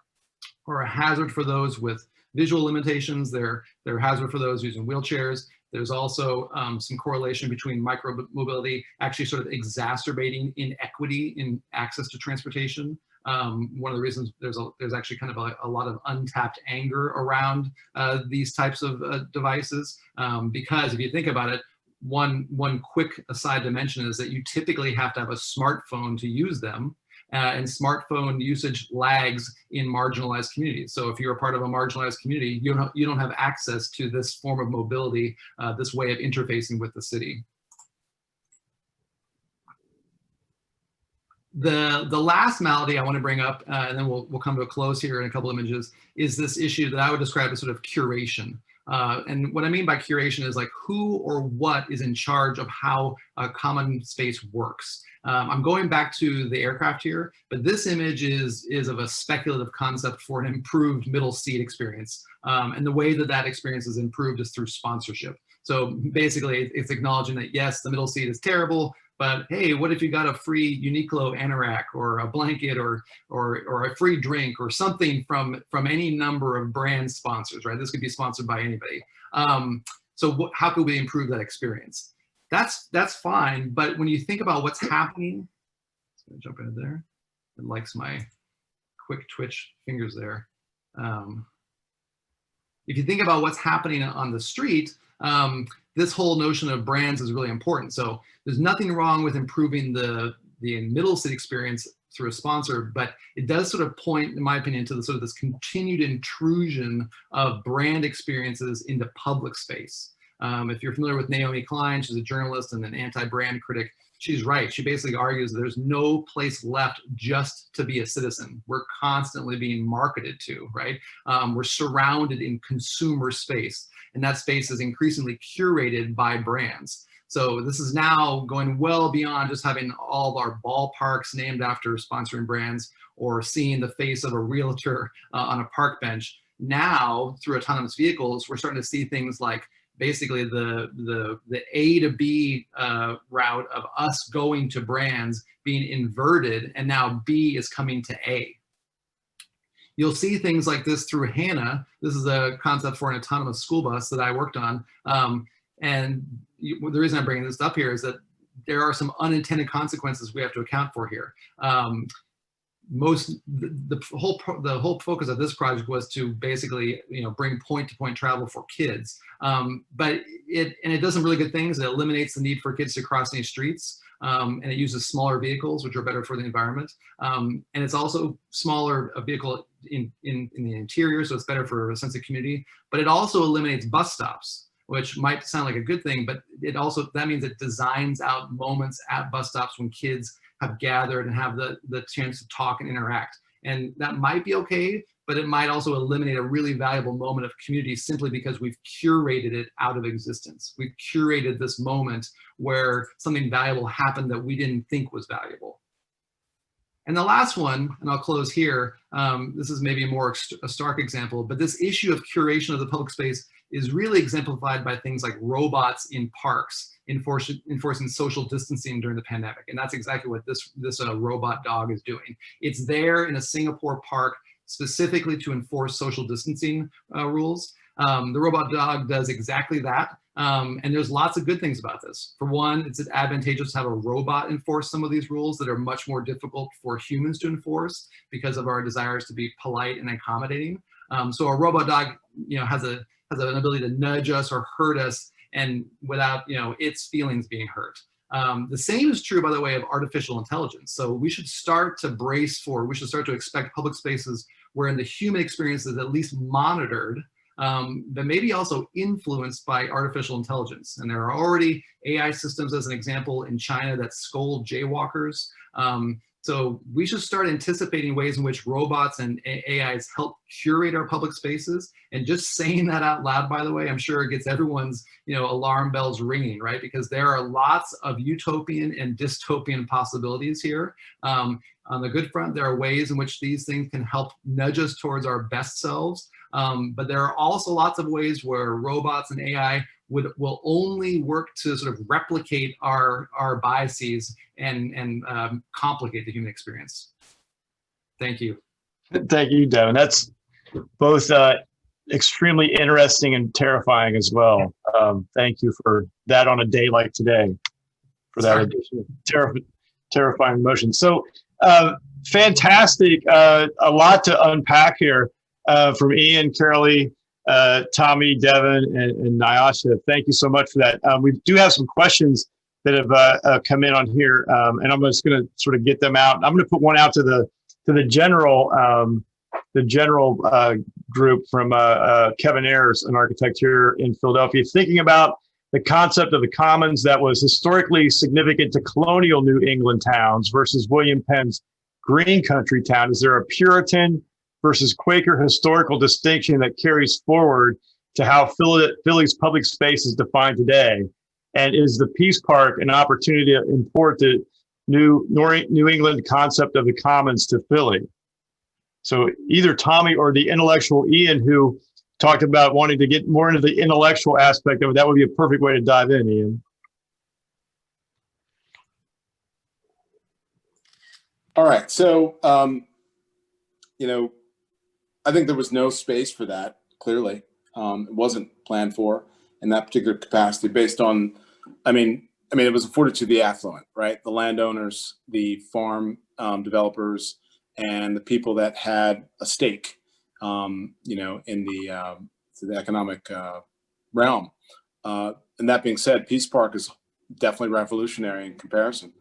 are a hazard for those with visual limitations. They're a hazard for those using wheelchairs. There's also some correlation between micromobility actually sort of exacerbating inequity in access to transportation. One of the reasons there's actually kind of a lot of untapped anger around these types of devices, because if you think about it, one quick aside to mention is that you typically have to have a smartphone to use them. And smartphone usage lags in marginalized communities. So if you're a part of a marginalized community, you don't have access to this form of mobility, this way of interfacing with the city. The last malady I want to bring up, and then we'll come to a close here in a couple images, is this issue that I would describe as sort of curation. And what I mean by curation is like who or what is in charge of how a common space works. I'm going back to the aircraft here, but this image is of a speculative concept for an improved middle seat experience. And the way that experience is improved is through sponsorship. So basically it's acknowledging that yes, the middle seat is terrible, but hey, what if you got a free Uniqlo anorak or a blanket or a free drink or something from any number of brand sponsors, right? This could be sponsored by anybody. So how could we improve that experience? That's fine, but when you think about what's happening, I'm gonna jump into there. It likes my quick twitch fingers there. If you think about what's happening on the street, this whole notion of brands is really important. So there's nothing wrong with improving the middle seat experience through a sponsor, but it does sort of point, in my opinion, to this continued intrusion of brand experiences into public space. If you're familiar with Naomi Klein, she's a journalist and an anti-brand critic. She's right. She basically argues that there's no place left just to be a citizen. We're constantly being marketed to, right? We're surrounded in consumer space, and that space is increasingly curated by brands. So this is now going well beyond just having all of our ballparks named after sponsoring brands or seeing the face of a realtor on a park bench. Now, through autonomous vehicles, we're starting to see things like basically the A to B route of us going to brands being inverted, and now B is coming to A. You'll see things like this through Hina. This is a concept for an autonomous school bus that I worked on. And the reason I'm bringing this up here is that there are some unintended consequences we have to account for here. The whole focus of this project was to basically bring point-to-point travel for kids, but it does some really good things. It eliminates the need for kids to cross any streets, and it uses smaller vehicles, which are better for the environment. And it's also smaller a vehicle in the interior, so it's better for a sense of community. But it also eliminates bus stops, which might sound like a good thing, but that means it designs out moments at bus stops when kids have gathered and have the chance to talk and interact. And that might be okay, but it might also eliminate a really valuable moment of community simply because we've curated it out of existence. We've curated this moment where something valuable happened that we didn't think was valuable. And the last one, and I'll close here, this is maybe a stark example, but this issue of curation of the public space is really exemplified by things like robots in parks enforcing social distancing during the pandemic. And that's exactly what this robot dog is doing. It's there in a Singapore park specifically to enforce social distancing rules. The robot dog does exactly that. And there's lots of good things about this. For one, it's advantageous to have a robot enforce some of these rules that are much more difficult for humans to enforce because of our desires to be polite and accommodating. So a robot dog, has an ability to nudge us or hurt us, and without its feelings being hurt. The same is true, by the way, of artificial intelligence. So we should start to expect public spaces wherein the human experience is at least monitored, but maybe also influenced by artificial intelligence. And there are already AI systems, as an example, in China that scold jaywalkers. So we should start anticipating ways in which robots and AIs help curate our public spaces. And just saying that out loud, by the way, I'm sure it gets everyone's alarm bells ringing, right? Because there are lots of utopian and dystopian possibilities here. On the good front, there are ways in which these things can help nudge us towards our best selves. But there are also lots of ways where robots and AI will only work to sort of replicate our biases and complicate the human experience. Thank you. Thank you, Devin. That's both extremely interesting and terrifying as well. Thank you for that on a day like today, for that additional terrifying emotion. So fantastic, a lot to unpack here from Ian, Carolee, Tommy, Devin, and Nyasha. Thank you so much for that. We do have some questions that have come in on here, and I'm just going to sort of get them out. I'm going to put one out to the general group from Kevin Ayers, an architect here in Philadelphia, thinking about the concept of the commons that was historically significant to colonial New England towns versus William Penn's green country town. Is there a Puritan versus Quaker historical distinction that carries forward to how Philly's public space is defined today? And is the Peace Park an opportunity to import the New England concept of the commons to Philly? So either Tommy or the intellectual Ian, who talked about wanting to get more into the intellectual aspect of it, that would be a perfect way to dive in, Ian. All right, so, I think there was no space for that, clearly. It wasn't planned for in that particular capacity based on, it was afforded to the affluent, right? The landowners, the farm developers, and the people that had a stake, in the economic realm. And that being said, Peace Park is definitely revolutionary in comparison.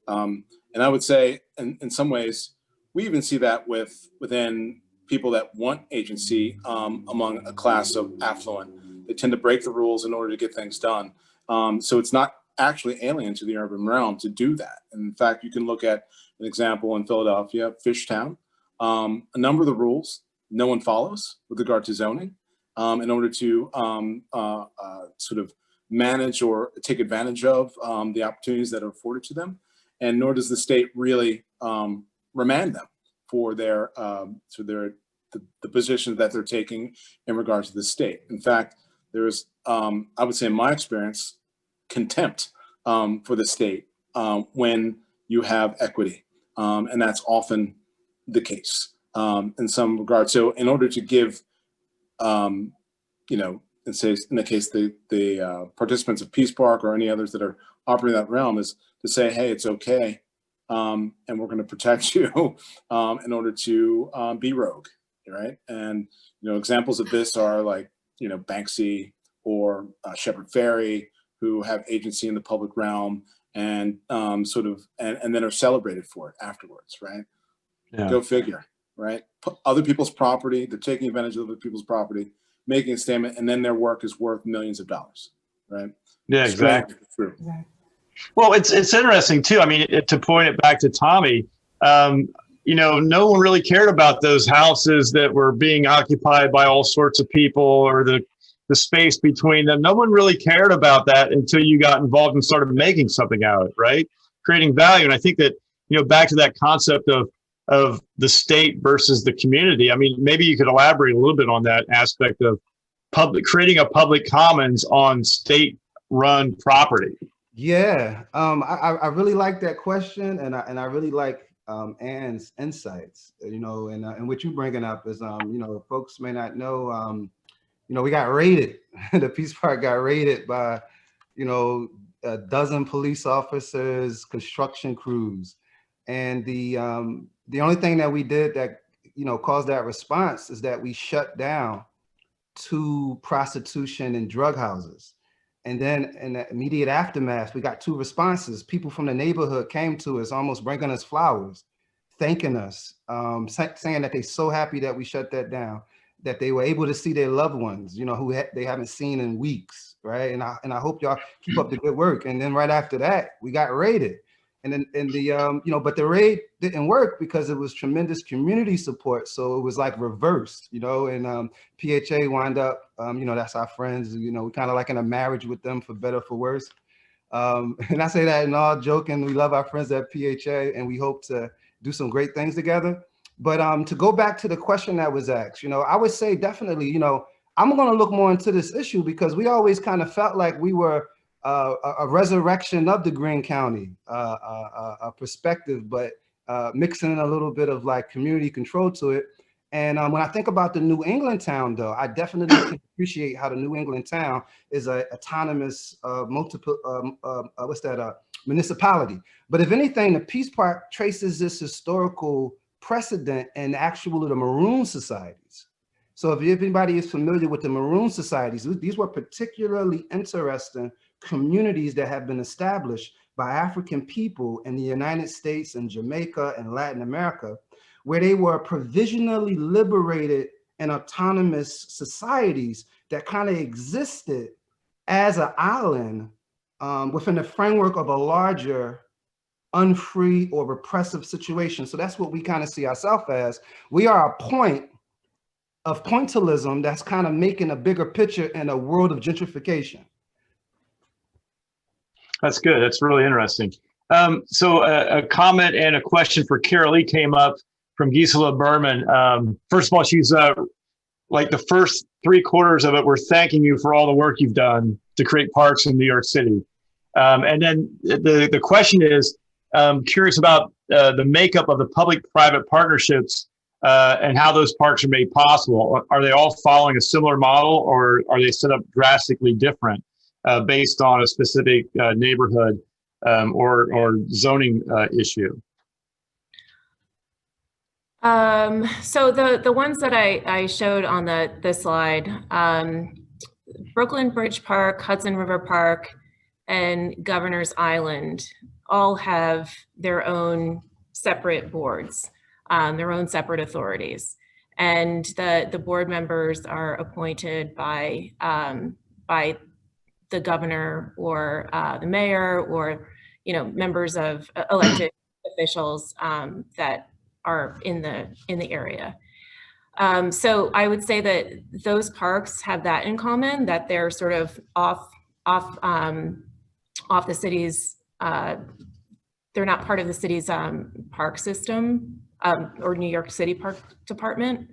And I would say, in some ways, we even see that within people that want agency among a class of affluent. They tend to break the rules in order to get things done. So it's not actually alien to the urban realm to do that. And in fact, you can look at an example in Philadelphia, Fishtown. A number of the rules no one follows with regard to zoning in order to sort of manage or take advantage of the opportunities that are afforded to them. And nor does the state really remand them for the position that they're taking in regards to the state. In fact, there's, I would say in my experience, contempt for the state when you have equity. And that's often the case in some regard. So in order to give, in the case the participants of Peace Park or any others that are operating that realm, is to say, hey, it's okay, and we're going to protect you in order to be rogue, right? And examples of this are like Banksy or Shepard Fairey, who have agency in the public realm and and then are celebrated for it afterwards, right? Yeah. Go figure, right? Other people's property, they're taking advantage of other people's property, making a statement, and then their work is worth millions of dollars, right? Yeah, exactly. Well, it's interesting too. I mean, to point it back to Tommy, no one really cared about those houses that were being occupied by all sorts of people or the space between them. No one really cared about that until you got involved and started making something out of it, right? Creating value. And I think that, back to that concept of of the state versus the community. I mean, maybe you could elaborate a little bit on that aspect of creating a public commons on state-run property. Yeah, I really like that question, and I really like Ann's insights. And what you're bringing up is, folks may not know, we got raided. The Peace Park got raided by, a dozen police officers, construction crews, and the only thing that we did that caused that response is that we shut down 2 prostitution and drug houses. And then in the immediate aftermath, we got 2 responses. People from the neighborhood came to us, almost bringing us flowers, thanking us, saying that they're so happy that we shut that down, that they were able to see their loved ones, who they haven't seen in weeks, right? And I hope y'all keep up the good work. And then right after that, we got raided. And then but the raid didn't work because it was tremendous community support. So it was like reversed, and PHA wound up, that's our friends, we kind of like in a marriage with them, for better, for worse. And I say that in all joking, we love our friends at PHA and we hope to do some great things together. But to go back to the question that was asked, I would say definitely, I'm going to look more into this issue because we always kind of felt like we were a resurrection of the Greene County a perspective, but mixing in a little bit of like community control to it. And when I think about the New England town, though, I definitely can appreciate how the New England town is a autonomous municipality. But if anything, the Peace Park traces this historical precedent in actually the Maroon societies. So if anybody is familiar with the Maroon societies, these were particularly interesting communities that have been established by African people in the United States and Jamaica and Latin America, where they were provisionally liberated and autonomous societies that kind of existed as an island within the framework of a larger unfree or repressive situation. So that's what we kind of see ourselves as. We are a point of pointillism that's kind of making a bigger picture in a world of gentrification. That's good. That's really interesting. So a comment and a question for Carolee came up from Gisela Berman. First of all, she's like the first 3/4 of it, we're thanking you for all the work you've done to create parks in New York City. And then the question is, curious about the makeup of the public-private partnerships and how those parks are made possible. Are they all following a similar model, or are they set up drastically different based on a specific neighborhood or zoning issue? So the ones that I showed on the slide, Brooklyn Bridge Park, Hudson River Park, and Governor's Island all have their own separate boards, their own separate authorities. And the board members are appointed by the governor or the mayor, or members of elected officials that are in the area. So I would say that those parks have that in common, that they're sort of off the city's, they're not part of the city's park system or New York City Park Department.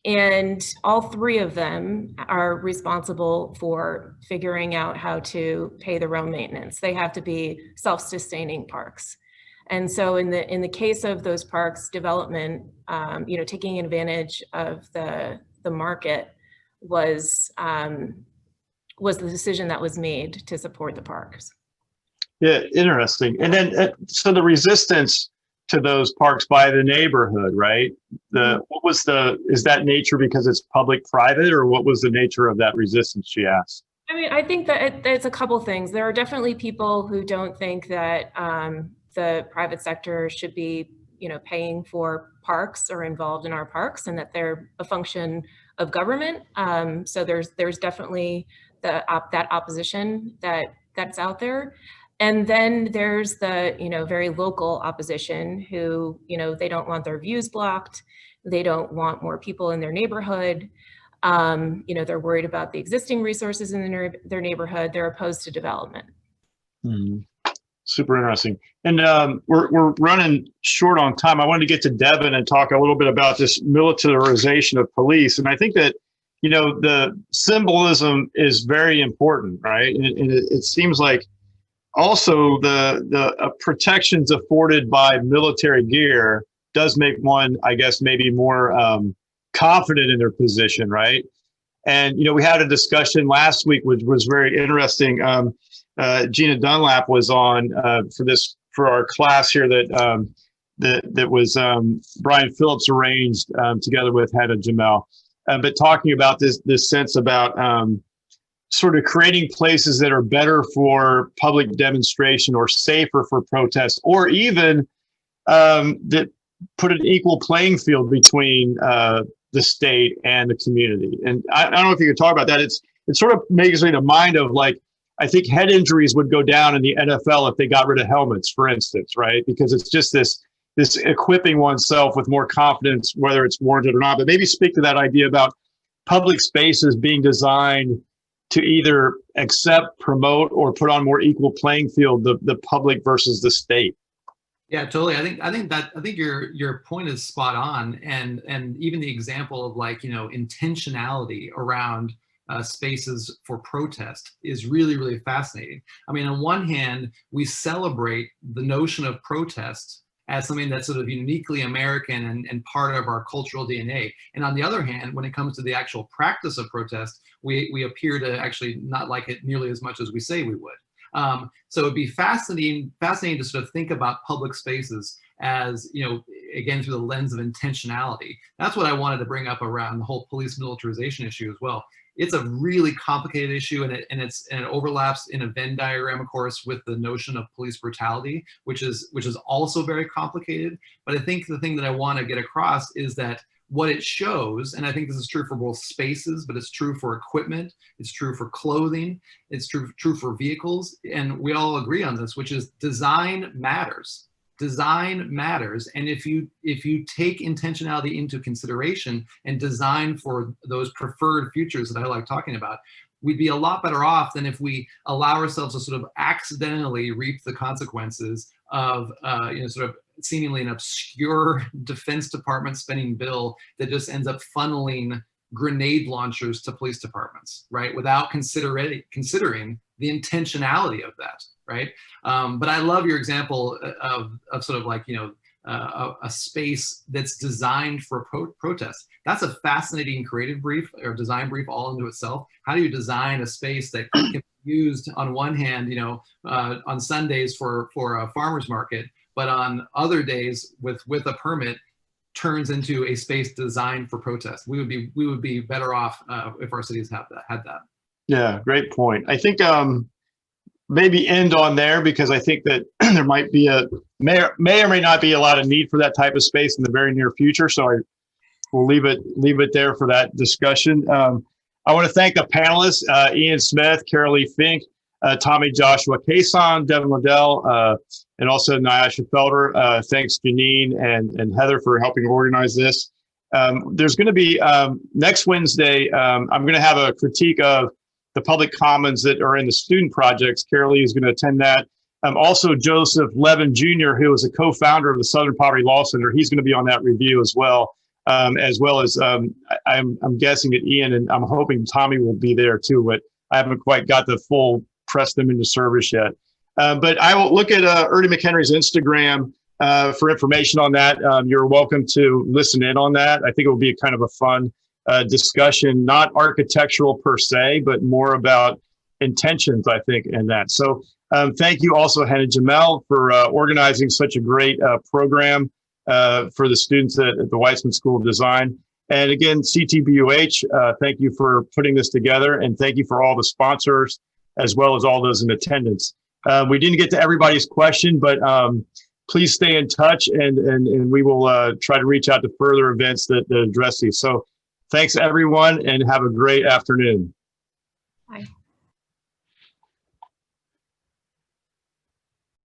And all 3 of them are responsible for figuring out how to pay their own maintenance. They have to be self-sustaining parks. And so in the case of those parks development, taking advantage of the market was the decision that was made to support the parks. Yeah, interesting. And then, so the resistance to those parks by the neighborhood, right? Is that nature because it's public-private, or what was the nature of that resistance, she asked? I mean, I think that it's a couple things. There are definitely people who don't think that the private sector should be, paying for parks or involved in our parks, and that they're a function of government. So there's definitely that opposition that's out there. And then there's the, very local opposition who, they don't want their views blocked. They don't want more people in their neighborhood. They're worried about the existing resources in their neighborhood. They're opposed to development. Mm-hmm. Super interesting. And we're running short on time. I wanted to get to Devin and talk a little bit about this militarization of police. And I think that, you know, the symbolism is very important, right? And it seems like also the protections afforded by military gear does make one, I guess, maybe more confident in their position, right? And, you know, we had a discussion last week, which was very interesting. Gina Dunlap was on for our class here that was Brian Phillips arranged together with Hina Jamelle, but talking about this sense about sort of creating places that are better for public demonstration or safer for protest, or even that put an equal playing field between the state and the community. And I don't know if you could talk about that. It sort of makes me the mind of, like, I think head injuries would go down in the NFL if they got rid of helmets, for instance, right? Because it's just this equipping oneself with more confidence, whether it's warranted or not. But maybe speak to that idea about public spaces being designed to either accept, promote, or put on more equal playing field the public versus the state. Yeah, totally. I think your point is spot on, and even the example of, like, you know, intentionality around spaces for protest is really, really fascinating. I mean, on one hand, we celebrate the notion of protest as something that's sort of uniquely American and part of our cultural DNA. And on the other hand, when it comes to the actual practice of protest, we appear to actually not like it nearly as much as we say we would. So it'd be fascinating to sort of think about public spaces as, you know, again, through the lens of intentionality. That's what I wanted to bring up around the whole police militarization issue as well. It's a really complicated issue, and it overlaps in a Venn diagram, of course, with the notion of police brutality, which is also very complicated. But I think the thing that I want to get across is that what it shows, and I think this is true for both spaces, but it's true for equipment, it's true for clothing, it's true for vehicles, and we all agree on this, which is design matters. Design matters, and if you take intentionality into consideration and design for those preferred futures that I like talking about, we'd be a lot better off than if we allow ourselves to sort of accidentally reap the consequences of you know, sort of seemingly an obscure Defense Department spending bill that just ends up funneling grenade launchers to police departments, right? Without considering the intentionality of that, right? But I love your example of sort of like, you know, a space that's designed for protest. That's a fascinating creative brief or design brief all into itself. How do you design a space that can be used on one hand, you know, on Sundays for a farmer's market, but on other days with a permit turns into a space designed for protest? We would be better off if our cities had that. Yeah, great point. I think maybe end on there, because I think that there might be may or may not be a lot of need for that type of space in the very near future. So we'll leave it there for that discussion. I want to thank the panelists, Ian Smith, Carolee, Fink, Tommy Joshua Caison, Devin Liddell, and also Nyasha Felder. Thanks Janine and Heather for helping organize this. There's going to be next Wednesday, I'm going to have a critique of the public commons that are in the student projects. Carolee is going to attend that. Also Joseph Levin Jr., who is a co-founder of the Southern Poverty Law Center, he's going to be on that review as well as I'm guessing that Ian, and I'm hoping Tommy will be there too, but I haven't quite got the full press them into service yet. But I will look at Erdy McHenry's Instagram for information on that. You're welcome to listen in on that. I think it will be a kind of a fun discussion, not architectural per se, but more about intentions, I think, in that. So thank you also, Hina Jamelle, for organizing such a great program for the students at the Weitzman School of Design. And again, CTBUH, thank you for putting this together, and thank you for all the sponsors, as well as all those in attendance. We didn't get to everybody's question, but please stay in touch, and we will try to reach out to further events that address these. So thanks, everyone, and have a great afternoon. Bye.